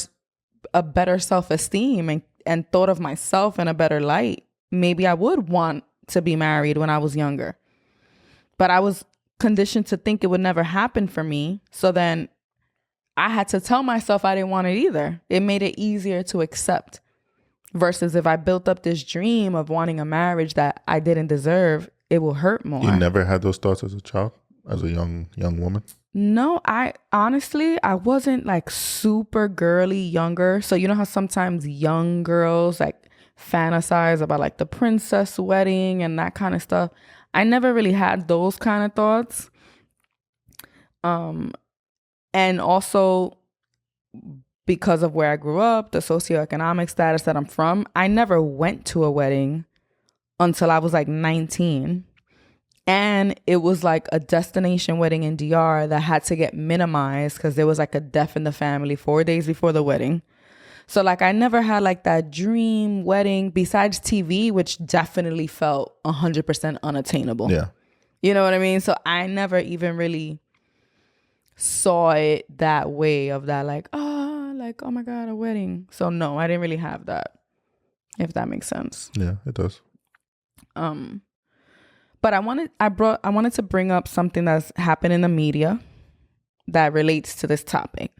Speaker 2: a better self-esteem and thought of myself in a better light, maybe I would want to be married when I was younger. But I was conditioned to think it would never happen for me. So then I had to tell myself I didn't want it either. It made it easier to accept. Versus if I built up this dream of wanting a marriage that I didn't deserve, it will hurt more.
Speaker 1: You never had those thoughts as a child, as a young woman?
Speaker 2: No, I wasn't like super girly younger. So you know how sometimes young girls like fantasize about like the princess wedding and that kind of stuff. I never really had those kind of thoughts. And also because of where I grew up, the socioeconomic status that I'm from, I never went to a wedding until I was like 19. And it was like a destination wedding in DR that had to get minimized because there was like a death in the family 4 days before the wedding. So like I never had like that dream wedding besides TV, which definitely felt 100% unattainable.
Speaker 1: Yeah.
Speaker 2: You know what I mean? So I never even really saw it that way of that like, oh my God, a wedding. So no, I didn't really have that, if that makes sense.
Speaker 1: Yeah, it does.
Speaker 2: But I wanted to bring up something that's happened in the media that relates to this topic.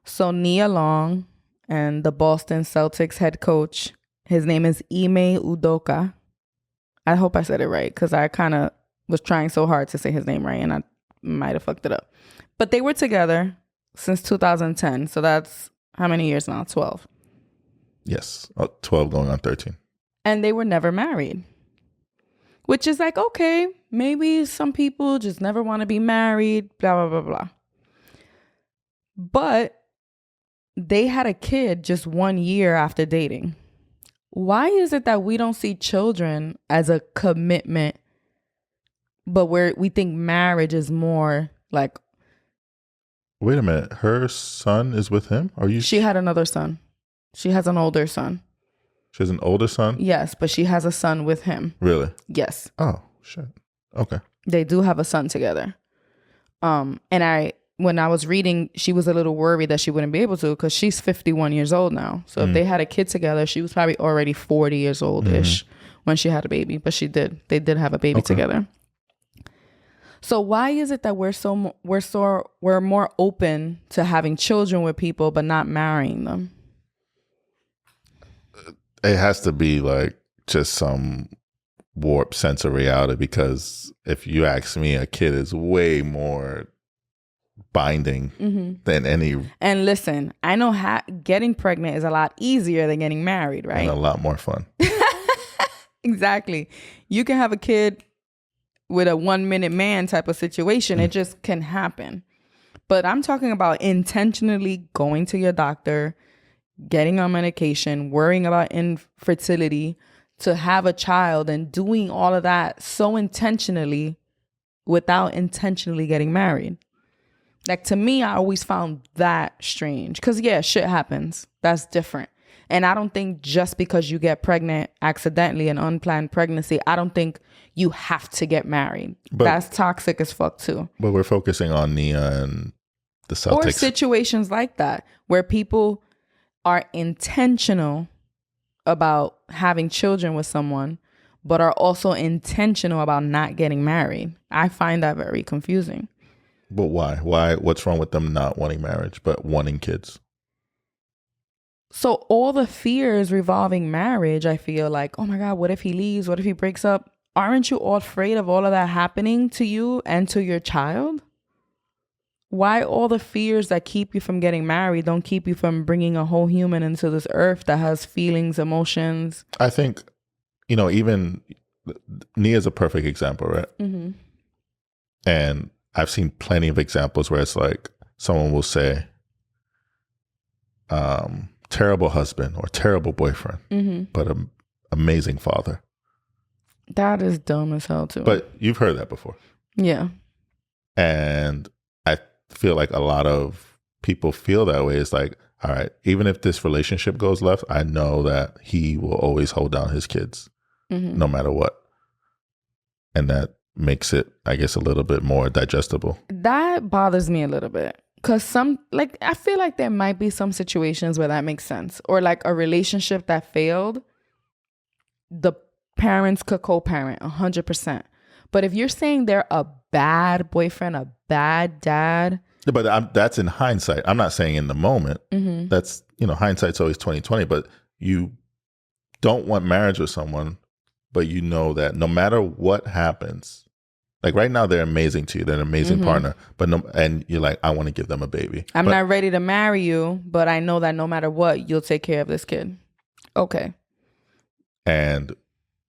Speaker 2: So Nia Long and the Boston Celtics head coach, his name is Ime Udoka. I hope I said it right because I kind of was trying so hard to say his name right and I might have fucked it up. But they were together since 2010. So that's how many years now? 12.
Speaker 1: Yes. 12 going on 13.
Speaker 2: And they were never married. Which is like, okay, maybe some people just never want to be married, blah, blah, blah, blah. But they had a kid just 1 year after dating. Why is it that we don't see children as a commitment, but we think marriage is more like...
Speaker 1: Wait a minute. Her son is with him?
Speaker 2: She had another son. She has an older son.
Speaker 1: She has an older son?
Speaker 2: Yes, but she has a son with him.
Speaker 1: Really?
Speaker 2: Yes.
Speaker 1: Oh, shit. Okay.
Speaker 2: They do have a son together. And when I was reading, she was a little worried that she wouldn't be able to because she's 51 years old now. So if they had a kid together, she was probably already 40 years old-ish when she had a baby. But they did have a baby together. So why is it that we're more open to having children with people but not marrying them?
Speaker 1: It has to be like just some warped sense of reality, because if you ask me, a kid is way more binding than any.
Speaker 2: And listen, I know getting pregnant is a lot easier than getting married, right?
Speaker 1: And a lot more fun.
Speaker 2: Exactly. You can have a kid with a 1 minute man type of situation. It just can happen. But I'm talking about intentionally going to your doctor, getting on medication, worrying about infertility to have a child, and doing all of that so intentionally without intentionally getting married. Like, to me, I always found that strange. Because, yeah, shit happens. That's different. And I don't think just because you get pregnant accidentally, an unplanned pregnancy, I don't think you have to get married. But that's toxic as fuck too.
Speaker 1: But we're focusing on Nia and the Celtics.
Speaker 2: Or situations like that where people are intentional about having children with someone, but are also intentional about not getting married. I find that very confusing.
Speaker 1: But why? What's wrong with them not wanting marriage, but wanting kids?
Speaker 2: So all the fears revolving marriage, I feel like, oh my God, what if he leaves? What if he breaks up? Aren't you all afraid of all of that happening to you and to your child? Why all the fears that keep you from getting married don't keep you from bringing a whole human into this earth that has feelings, emotions?
Speaker 1: I think, even Nia's a perfect example, right? Mm-hmm. And I've seen plenty of examples where it's like someone will say, terrible husband or terrible boyfriend, but an amazing father.
Speaker 2: That is dumb as hell too.
Speaker 1: But you've heard that before.
Speaker 2: Yeah.
Speaker 1: And I feel like a lot of people feel that way. It's like, all right, even if this relationship goes left, I know that he will always hold down his kids no matter what. And that makes it, I guess, a little bit more digestible.
Speaker 2: That bothers me a little bit. Because I feel like there might be some situations where that makes sense. Or like a relationship that failed, the parents could co-parent 100%. But if you're saying they're a bad boyfriend, a bad dad.
Speaker 1: But that's in hindsight. I'm not saying in the moment. That's, hindsight's always 20/20. But you don't want marriage with someone, but you know that no matter what happens, like right now, they're amazing to you. They're an amazing partner. And you're like, I want to give them a baby.
Speaker 2: I'm not ready to marry you, but I know that no matter what, you'll take care of this kid. Okay.
Speaker 1: And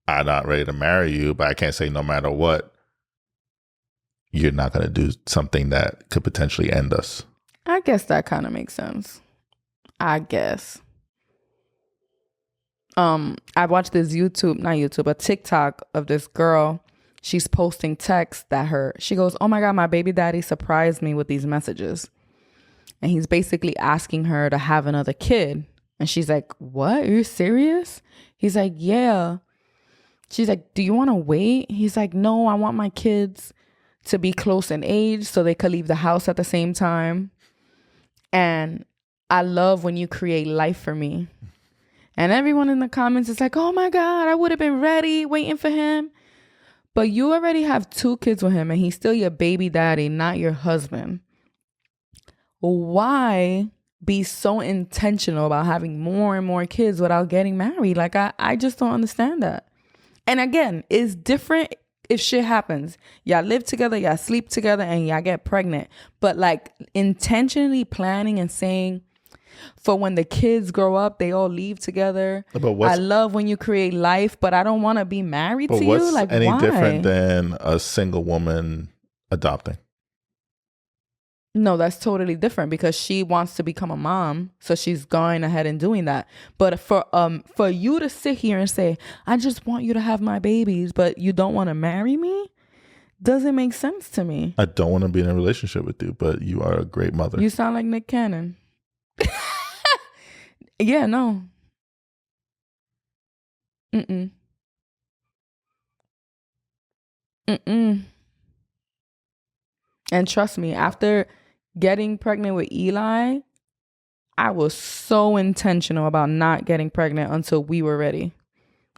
Speaker 1: I'm not ready to marry you, but I can't say no matter what, you're not going to do something that could potentially end us.
Speaker 2: I guess that kind of makes sense. I guess. I watched this a TikTok of this girl. She's posting texts she goes, oh my God, my baby daddy surprised me with these messages. And he's basically asking her to have another kid. And she's like, what? Are you serious? He's like, yeah. She's like, do you want to wait? He's like, no, I want my kids to be close in age so they could leave the house at the same time. And I love when you create life for me. And everyone in the comments is like, oh my God, I would have been ready waiting for him. But you already have 2 kids with him and he's still your baby daddy, not your husband. Why be so intentional about having more and more kids without getting married? Like, I just don't understand that. And again, it's different if shit happens. Y'all live together, y'all sleep together, and y'all get pregnant. But like intentionally planning and saying, for when the kids grow up, they all leave together. I love when you create life, but I don't want to be married to you. Like,
Speaker 1: any
Speaker 2: why?
Speaker 1: Different than a single woman adopting?
Speaker 2: No, that's totally different because she wants to become a mom, so she's going ahead and doing that. But for you to sit here and say, I just want you to have my babies, but you don't want to marry me, doesn't make sense to me.
Speaker 1: I don't want to be in a relationship with you, but you are a great mother.
Speaker 2: You sound like Nick Cannon. Yeah, no. Mm-mm. Mm-mm. And trust me, after getting pregnant with Eli, I was so intentional about not getting pregnant until we were ready.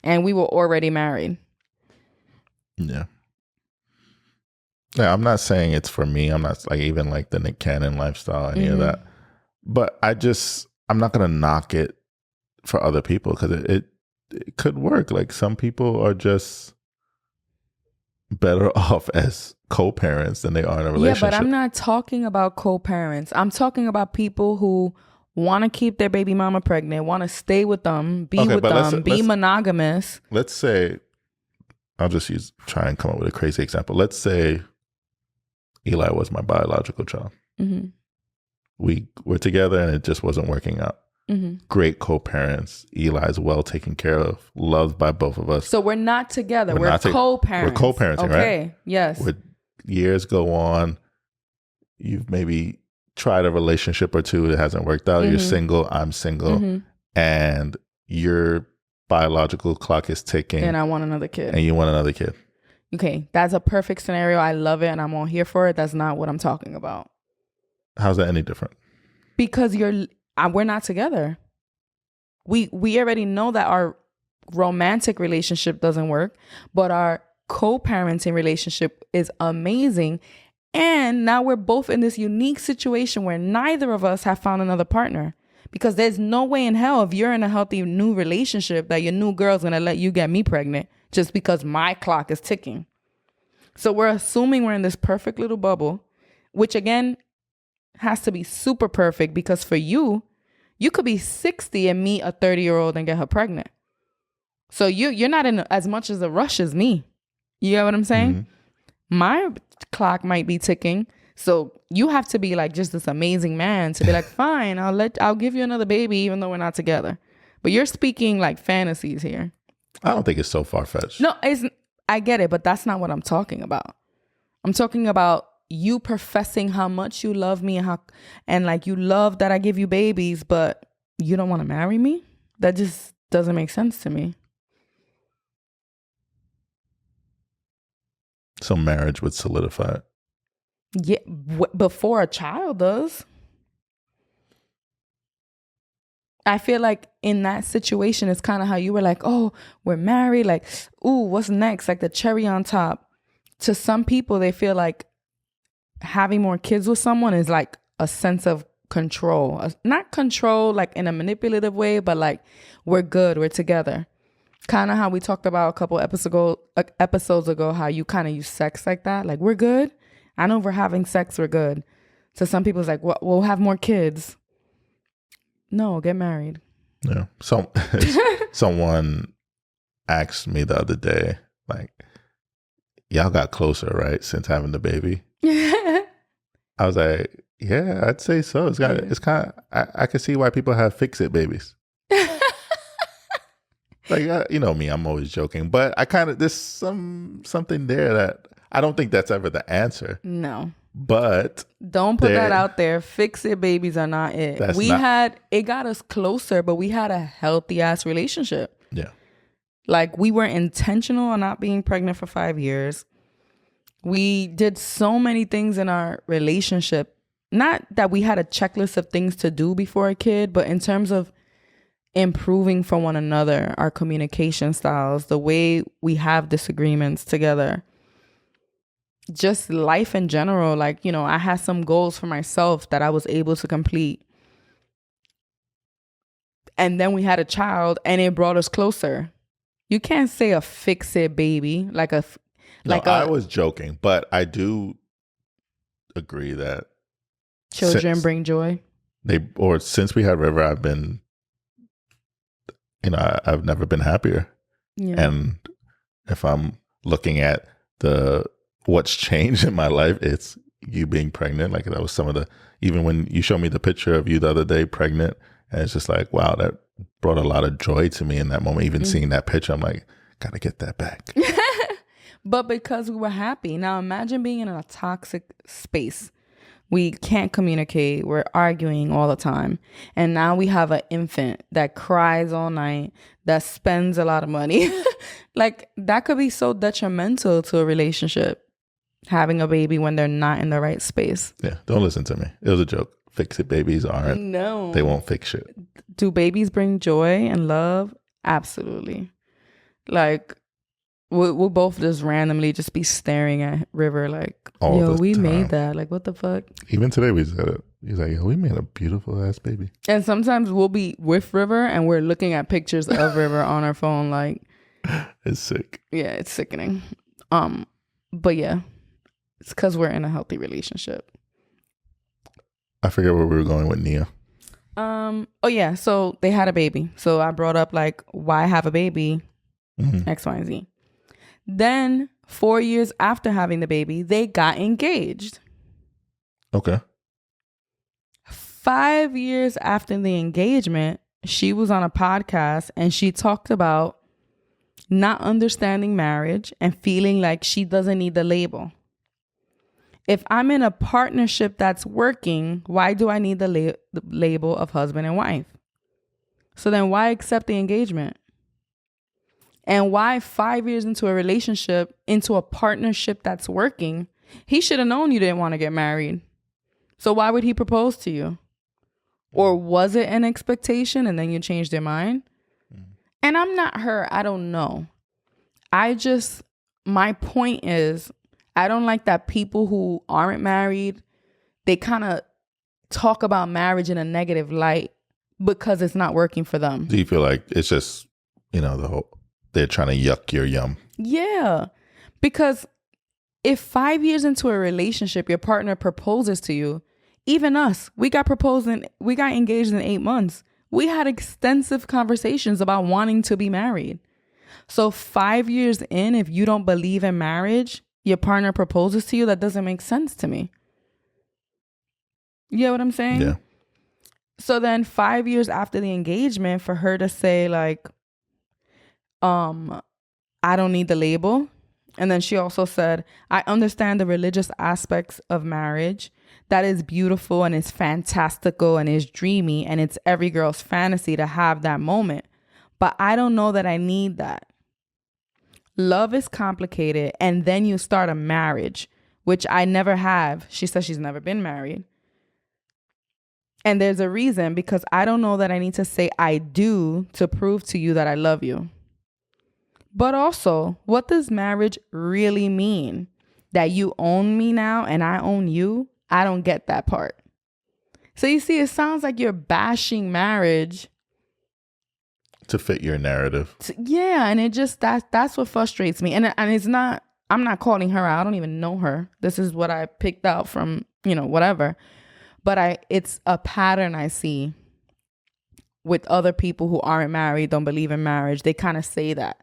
Speaker 2: And we were already married.
Speaker 1: Yeah. Yeah, I'm not saying it's for me. I'm not like even like the Nick Cannon lifestyle, any of that. But I'm not going to knock it for other people because it could work. Like some people are just better off as co-parents than they are in a relationship.
Speaker 2: Yeah, but I'm not talking about co-parents. I'm talking about people who want to keep their baby mama pregnant, want to stay with them, be monogamous.
Speaker 1: Let's say, I'll just try and come up with a crazy example. Let's say Eli was my biological child. Mm-hmm. We were together and it just wasn't working out. Mm-hmm. Great co-parents. Eli's well taken care of, loved by both of us.
Speaker 2: So we're not together. We're co-parents.
Speaker 1: We're co-parenting, right?
Speaker 2: Okay, yes.
Speaker 1: Years go on. You've maybe tried a relationship or two. It hasn't worked out. Mm-hmm. You're single. I'm single. Mm-hmm. And your biological clock is ticking.
Speaker 2: And I want another kid.
Speaker 1: And you want another kid.
Speaker 2: Okay, that's a perfect scenario. I love it and I'm all here for it. That's not what I'm talking about.
Speaker 1: How's that any different?
Speaker 2: Because we're not together. We already know that our romantic relationship doesn't work, but our co-parenting relationship is amazing. And now we're both in this unique situation where neither of us have found another partner. Because there's no way in hell, if you're in a healthy new relationship, that your new girl's going to let you get me pregnant just because my clock is ticking. So we're assuming we're in this perfect little bubble, which again has to be super perfect because for you could be 60 and meet a 30-year-old and get her pregnant. So you're not in as much as a rush as me. You get what I'm saying? Mm-hmm. My clock might be ticking. So you have to be like just this amazing man to be like, fine, I'll give you another baby even though we're not together. But you're speaking like fantasies here.
Speaker 1: I don't think it's so far-fetched.
Speaker 2: No, I get it, but that's not what I'm talking about. I'm talking about you professing how much you love me and like you love that I give you babies, but you don't want to marry me. That just doesn't make sense to me.
Speaker 1: So marriage would solidify it.
Speaker 2: Yeah, before a child does. I feel like in that situation, it's kind of how you were like, oh, we're married. Like, ooh, what's next? Like the cherry on top. To some people, they feel like having more kids with someone is like a sense of control. Not control like in a manipulative way, but like we're good, we're together. Kind of how we talked about a couple episodes ago, how you kind of use sex like that. Like we're good. I know if we're having sex, we're good. So some people it's like, well, we'll have more kids. No, get married.
Speaker 1: Yeah. So someone asked me the other day, like, y'all got closer, right, since having the baby? I was like, yeah, I'd say so. It's kind of, I can see why people have fix-it babies. Like, you know me, I'm always joking, but I kind of, there's something there that I don't think that's ever the answer.
Speaker 2: No.
Speaker 1: But
Speaker 2: don't put that out there. Fix-it babies are not it. It got us closer, but we had a healthy ass relationship.
Speaker 1: Yeah.
Speaker 2: Like we were intentional on not being pregnant for 5 years. We did so many things in our relationship. Not that we had a checklist of things to do before a kid, but in terms of improving for one another, our communication styles, the way we have disagreements together, just life in general. Like, you know, I had some goals for myself that I was able to complete. And then we had a child and it brought us closer. You can't say a fix-it baby
Speaker 1: I was joking, but I do agree that
Speaker 2: children bring joy.
Speaker 1: Since we had River, I've been, you know, I've never been happier. Yeah. And if I'm looking at what's changed in my life, it's you being pregnant. Like that was some of even when you showed me the picture of you the other day pregnant, and it's just like, wow, that brought a lot of joy to me in that moment. Even seeing that picture, I'm like, gotta get that back.
Speaker 2: But because we were happy. Now imagine being in a toxic space We can't communicate. We're arguing all the time. And now we have an infant that cries all night, that spends a lot of money. Like, that could be so detrimental to a relationship, having a baby when they're not in the right space.
Speaker 1: Yeah, don't listen to me. It was a joke. Fix it babies aren't.
Speaker 2: No.
Speaker 1: They won't fix shit.
Speaker 2: Do babies bring joy and love? Absolutely. Like, we'll both just randomly just be staring at River like,
Speaker 1: all
Speaker 2: yo, we
Speaker 1: time.
Speaker 2: made that. Like, what the fuck?
Speaker 1: Even today we said it. He's like, yo, we made a beautiful ass baby.
Speaker 2: And sometimes we'll be with River and we're looking at pictures of River on our phone. Like,
Speaker 1: it's sick.
Speaker 2: Yeah, it's sickening. But yeah, it's because we're in a healthy relationship.
Speaker 1: I forget where we were going with Nia.
Speaker 2: Oh yeah, so they had a baby. So I brought up like, why have a baby? X, Y, and Z. Then 4 years after having the baby, they got engaged.
Speaker 1: Okay.
Speaker 2: 5 years after the engagement, she was on a podcast and she talked about not understanding marriage and feeling like she doesn't need the label. If I'm in a partnership that's working, why do I need the label of husband and wife? So then why accept the engagement? And why 5 years into a relationship, into a partnership that's working, he should have known you didn't want to get married. So why would he propose to you? Or was it an expectation and then you changed your mind? And I'm not her. I don't know. My point is, I don't like that people who aren't married, they kind of talk about marriage in a negative light because it's not working for them.
Speaker 1: Do you feel like it's just, they're trying to yuck your yum?
Speaker 2: Yeah. Because if 5 years into a relationship, your partner proposes to you, even us, we got engaged in 8 months. We had extensive conversations about wanting to be married. So 5 years in, if you don't believe in marriage, your partner proposes to you, that doesn't make sense to me. You get what I'm saying?
Speaker 1: Yeah.
Speaker 2: So then 5 years after the engagement, for her to say like, I don't need the label. And then she also said, I understand the religious aspects of marriage. That is beautiful and is fantastical and is dreamy. And it's every girl's fantasy to have that moment. But I don't know that I need that. Love is complicated. And then you start a marriage, which I never have. She says she's never been married. And there's a reason, because I don't know that I need to say I do to prove to you that I love you. But also, what does marriage really mean? That you own me now and I own you? I don't get that part. So you see, it sounds like you're bashing marriage
Speaker 1: to fit your narrative.
Speaker 2: Yeah, and it just that's what frustrates me. And it's not, I'm not calling her out. I don't even know her. This is what I picked out from, whatever. But it's a pattern I see with other people who aren't married, don't believe in marriage. They kind of say that.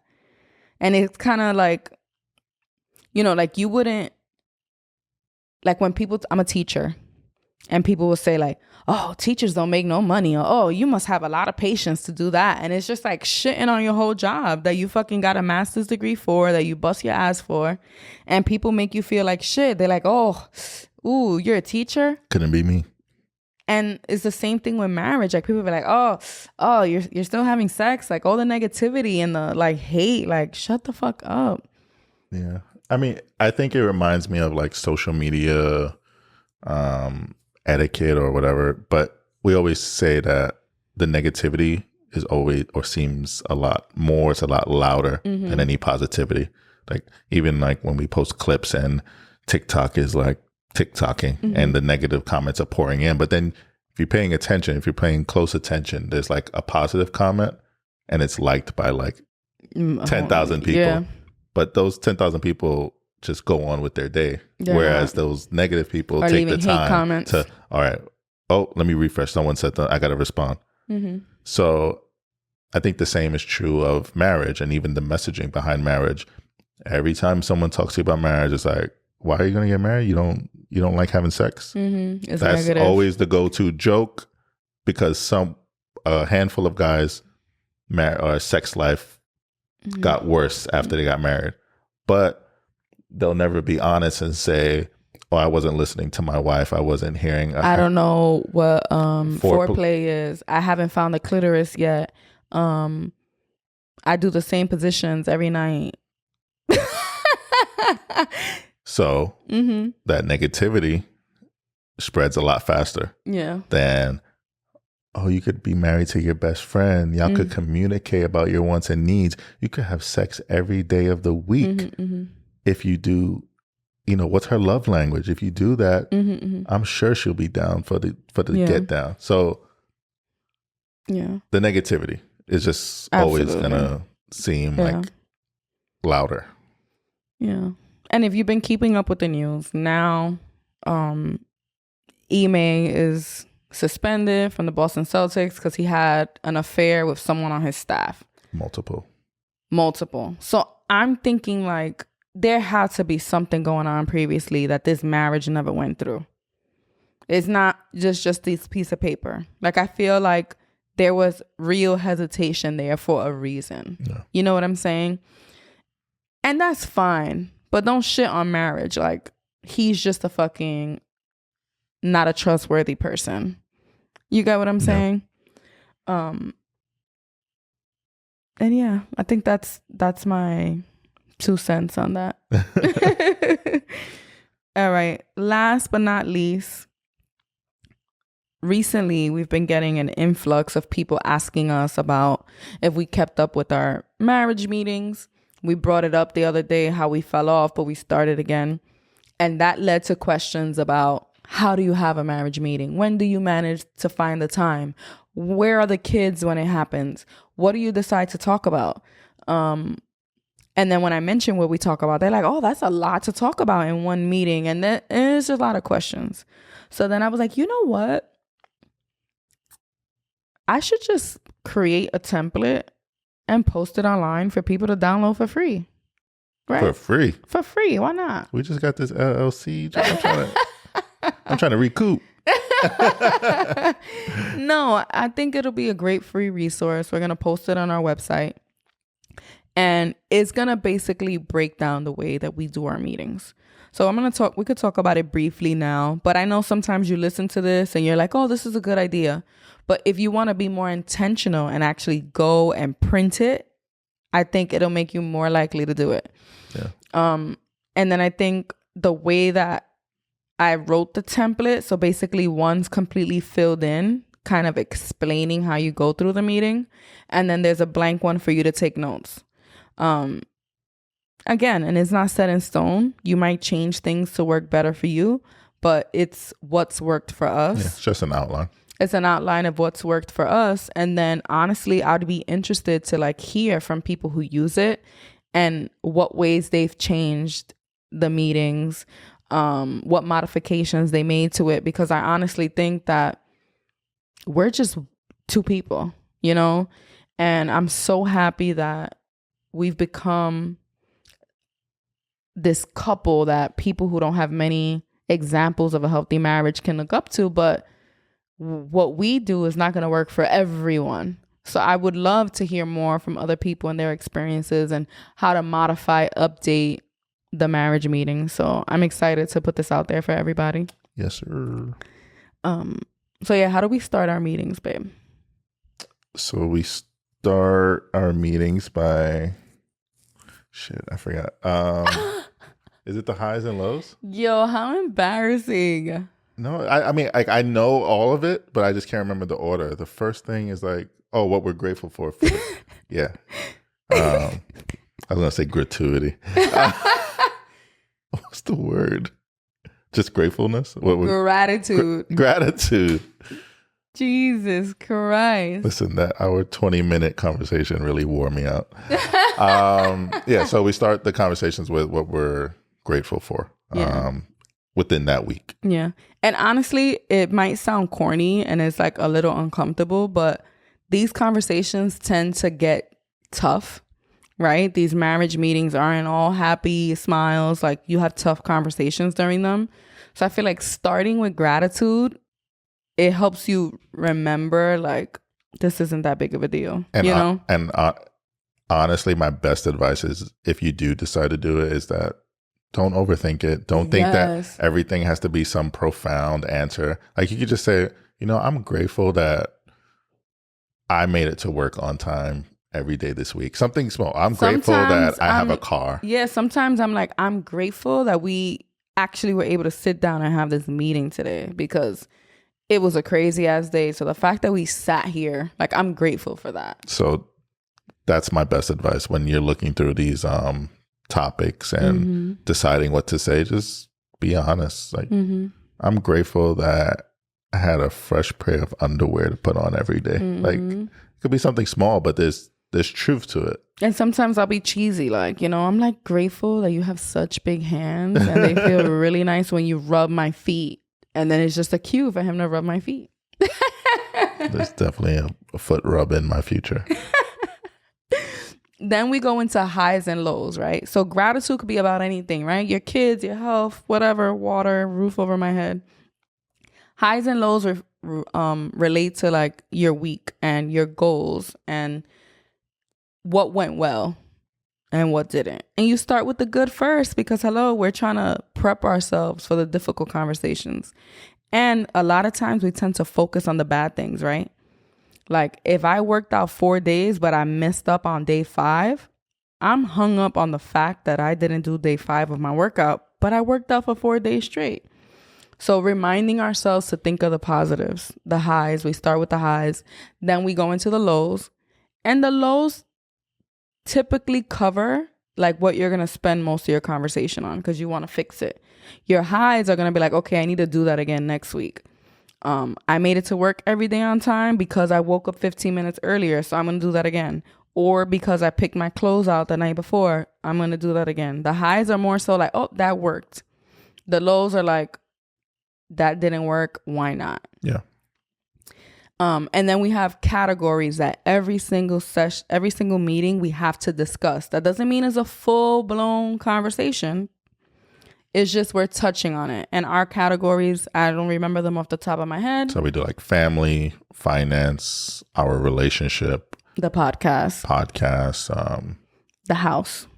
Speaker 2: And it's kind of like, like you wouldn't, like when people, I'm a teacher and people will say like, oh, teachers don't make no money. Or, oh, you must have a lot of patience to do that. And it's just like shitting on your whole job that you fucking got a master's degree for, that you bust your ass for. And people make you feel like shit. They're like, oh, ooh, you're a teacher?
Speaker 1: Couldn't be me.
Speaker 2: And it's the same thing with marriage. Like people be like, oh, you're still having sex. Like all the negativity and the like hate, like shut the fuck up.
Speaker 1: Yeah. I mean, I think it reminds me of like social media etiquette or whatever. But we always say that the negativity is always, or seems a lot more, it's a lot louder than any positivity. Like even like when we post clips and TikTok is like TikToking and the negative comments are pouring in. But then if you're paying attention, if you're paying close attention, there's like a positive comment and it's liked by like 10,000 people. Yeah. But those 10,000 people just go on with their day. Yeah. Whereas those negative people take the time to, all right, oh, let me refresh. Someone said that, I got to respond. So I think the same is true of marriage and even the messaging behind marriage. Every time someone talks to you about marriage, it's like, why are you going to get married? You don't like having sex? That's negative. Always the go-to joke, because a handful of guys' sex life got worse after they got married. But they'll never be honest and say, oh, I wasn't listening to my wife. I wasn't hearing.
Speaker 2: I don't know what foreplay is. I haven't found the clitoris yet. I do the same positions every night.
Speaker 1: So that negativity spreads a lot faster.
Speaker 2: Yeah.
Speaker 1: Than, oh, you could be married to your best friend. Y'all could communicate about your wants and needs. You could have sex every day of the week. If you do, you know, what's her love language? If you do that, I'm sure she'll be down for the get down. So the negativity is just always gonna seem like louder.
Speaker 2: Yeah. And if you've been keeping up with the news, now Ime is suspended from the Boston Celtics because he had an affair with someone on his staff. Multiple. So I'm thinking like there had to be something going on previously that this marriage never went through. It's not just this piece of paper. Like I feel like there was real hesitation there for a reason. Yeah. You know what I'm saying? And that's fine. But don't shit on marriage. Like he's just a fucking not a trustworthy person. You get what I'm saying? And yeah, I think that's my 2 cents on that. All right. Last but not least, recently we've been getting an influx of people asking us about if we kept up with our marriage meetings. We brought it up the other day, how we fell off, but we started again. And that led to questions about, how do you have a marriage meeting? When do you manage to find the time? Where are the kids when it happens? What do you decide to talk about? And then when I mention what we talk about, they're like, oh, that's a lot to talk about in one meeting. And then it's a lot of questions. So then I was like, you know what? I should just create a template and post it online for people to download for free. Right?
Speaker 1: For free?
Speaker 2: For free. Why not?
Speaker 1: We just got this LLC. I'm trying to recoup.
Speaker 2: No, I think it'll be a great free resource. We're going to post it on our website. And it's going to basically break down the way that we do our meetings. So we could talk about it briefly now. But I know sometimes you listen to this and you're like, oh, this is a good idea. But if you want to be more intentional and actually go and print it, I think it'll make you more likely to do it. Yeah. And then I think the way that I wrote the template, so basically one's completely filled in, kind of explaining how you go through the meeting. And then there's a blank one for you to take notes. Again, and it's not set in stone. You might change things to work better for you, but it's what's worked for us.
Speaker 1: Yeah, it's just an outline.
Speaker 2: It's an outline of what's worked for us. And then honestly, I'd be interested to like hear from people who use it and what ways they've changed the meetings, what modifications they made to it. Because I honestly think that we're just two people, you know? And I'm so happy that we've become this couple that people who don't have many examples of a healthy marriage can look up to. But what we do is not going to work for everyone. So I would love to hear more from other people and their experiences and how to modify, update the marriage meeting. So I'm excited to put this out there for everybody.
Speaker 1: Yes, sir.
Speaker 2: So yeah, how do we start our meetings, babe?
Speaker 1: So we start our meetings by I forgot. Is it the highs and lows?
Speaker 2: Yo, how embarrassing.
Speaker 1: No, I mean, I know all of it, but I just can't remember the order. The first thing is like, oh, what we're grateful for. Yeah. I was going to say gratuity. What's the word? Just gratefulness?
Speaker 2: Gratitude.
Speaker 1: Gratitude.
Speaker 2: Jesus Christ.
Speaker 1: Listen, our 20-minute conversation really wore me out. Yeah, so we start the conversations with what we're grateful for. Yeah. Within that week.
Speaker 2: Yeah. And honestly, it might sound corny and it's like a little uncomfortable, but these conversations tend to get tough, right? These marriage meetings aren't all happy smiles. Like you have tough conversations during them. So I feel like starting with gratitude, it helps you remember like this isn't that big of a deal,
Speaker 1: and,
Speaker 2: you know?
Speaker 1: And honestly, my best advice is if you do decide to do it is that don't overthink it. Don't think that everything has to be some profound answer. Like you could just say, I'm grateful that I made it to work on time every day this week. Something small. I'm grateful that I have a car.
Speaker 2: Yeah, sometimes I'm like, I'm grateful that we actually were able to sit down and have this meeting today because it was a crazy ass day. So the fact that we sat here, like, I'm grateful for that.
Speaker 1: So that's my best advice when you're looking through these topics and deciding what to say. Just be honest. Like, I'm grateful that I had a fresh pair of underwear to put on every day. Like, it could be something small, but there's truth to it.
Speaker 2: And sometimes I'll be cheesy, like, I'm like grateful that you have such big hands and they feel really nice when you rub my feet. And then it's just a cue for him to rub my feet.
Speaker 1: There's definitely a foot rub in my future.
Speaker 2: Then we go into highs and lows, right? So gratitude could be about anything, right? Your kids, your health, whatever, water, roof over my head. Highs and lows relate to like your week and your goals and what went well and what didn't. And you start with the good first because, we're trying to prep ourselves for the difficult conversations. And a lot of times we tend to focus on the bad things, right? Like if I worked out 4 days, but I messed up on day 5, I'm hung up on the fact that I didn't do day 5 of my workout, but I worked out for 4 days straight. So reminding ourselves to think of the positives, the highs. We start with the highs. Then we go into the lows. And the lows typically cover like what you're going to spend most of your conversation on because you want to fix it. Your highs are going to be like, okay, I need to do that again next week. I made it to work every day on time because I woke up 15 minutes earlier. So I'm going to do that again. Or because I picked my clothes out the night before, I'm going to do that again. The highs are more so like, oh, that worked. The lows are like, that didn't work. Why not?
Speaker 1: Yeah.
Speaker 2: And then we have categories that every single session, every single meeting we have to discuss. That doesn't mean it's a full-blown conversation. It's just we're touching on it. And our categories, I don't remember them off the top of my head.
Speaker 1: So we do like family, finance, our relationship.
Speaker 2: The podcast.
Speaker 1: The house,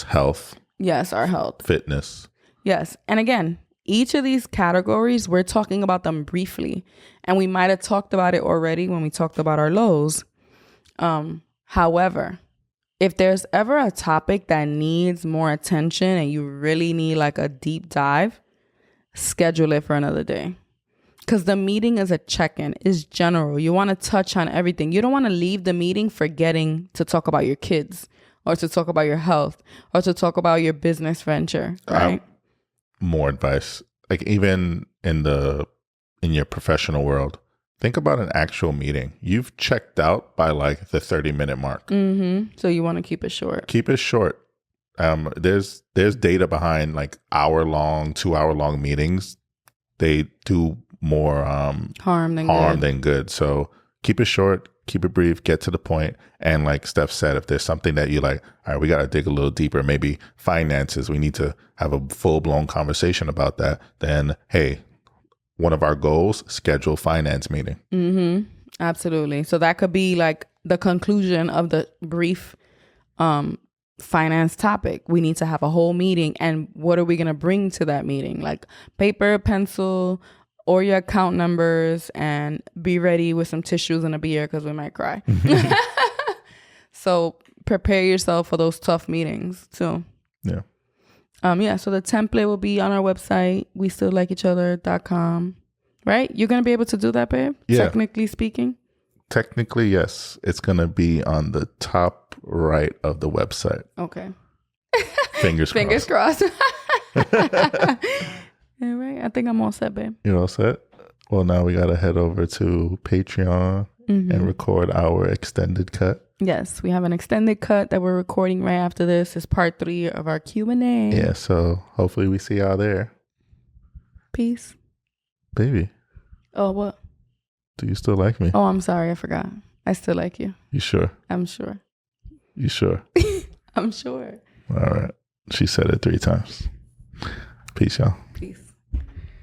Speaker 1: health.
Speaker 2: Yes, our health.
Speaker 1: Fitness.
Speaker 2: Yes. And again, each of these categories, we're talking about them briefly. And we might have talked about it already when we talked about our lows. However, if there's ever a topic that needs more attention and you really need like a deep dive, schedule it for another day. Because the meeting is a check-in. It's general. You want to touch on everything. You don't want to leave the meeting forgetting to talk about your kids or to talk about your health or to talk about your business venture, right?
Speaker 1: More advice. Like even in your professional world, think about an actual meeting. You've checked out by like the 30-minute mark.
Speaker 2: So you want to keep it short.
Speaker 1: Keep it short. There's data behind like hour-long, 2-hour-long meetings. They do more
Speaker 2: harm than good.
Speaker 1: So keep it short, keep it brief, get to the point. And like Steph said, if there's something that you like, all right, we got to dig a little deeper, maybe finances, we need to have a full-blown conversation about that, then hey, one of our goals, schedule finance meeting.
Speaker 2: Absolutely. So that could be like the conclusion of the brief finance topic. We need to have a whole meeting. And what are we going to bring to that meeting? Like paper, pencil, or your account numbers, and be ready with some tissues and a beer because we might cry. So prepare yourself for those tough meetings too.
Speaker 1: Yeah.
Speaker 2: So the template will be on our website, westilllikeenother.com. Right? You're going to be able to do that, babe?
Speaker 1: Yeah.
Speaker 2: Technically speaking?
Speaker 1: Technically, yes. It's going to be on the top right of the website.
Speaker 2: Okay.
Speaker 1: Fingers
Speaker 2: crossed. All right. I think I'm all set, babe.
Speaker 1: You're all set? Well, now we got to head over to Patreon and record our extended cut.
Speaker 2: Yes, we have an extended cut that we're recording right after this. It's part 3 of our Q&A.
Speaker 1: Yeah, so hopefully we see y'all there.
Speaker 2: Peace.
Speaker 1: Baby.
Speaker 2: Oh, what?
Speaker 1: Do you still like me?
Speaker 2: Oh, I'm sorry. I forgot. I still like you.
Speaker 1: You sure?
Speaker 2: I'm sure.
Speaker 1: You sure?
Speaker 2: I'm sure.
Speaker 1: All right. She said it 3 times. Peace, y'all.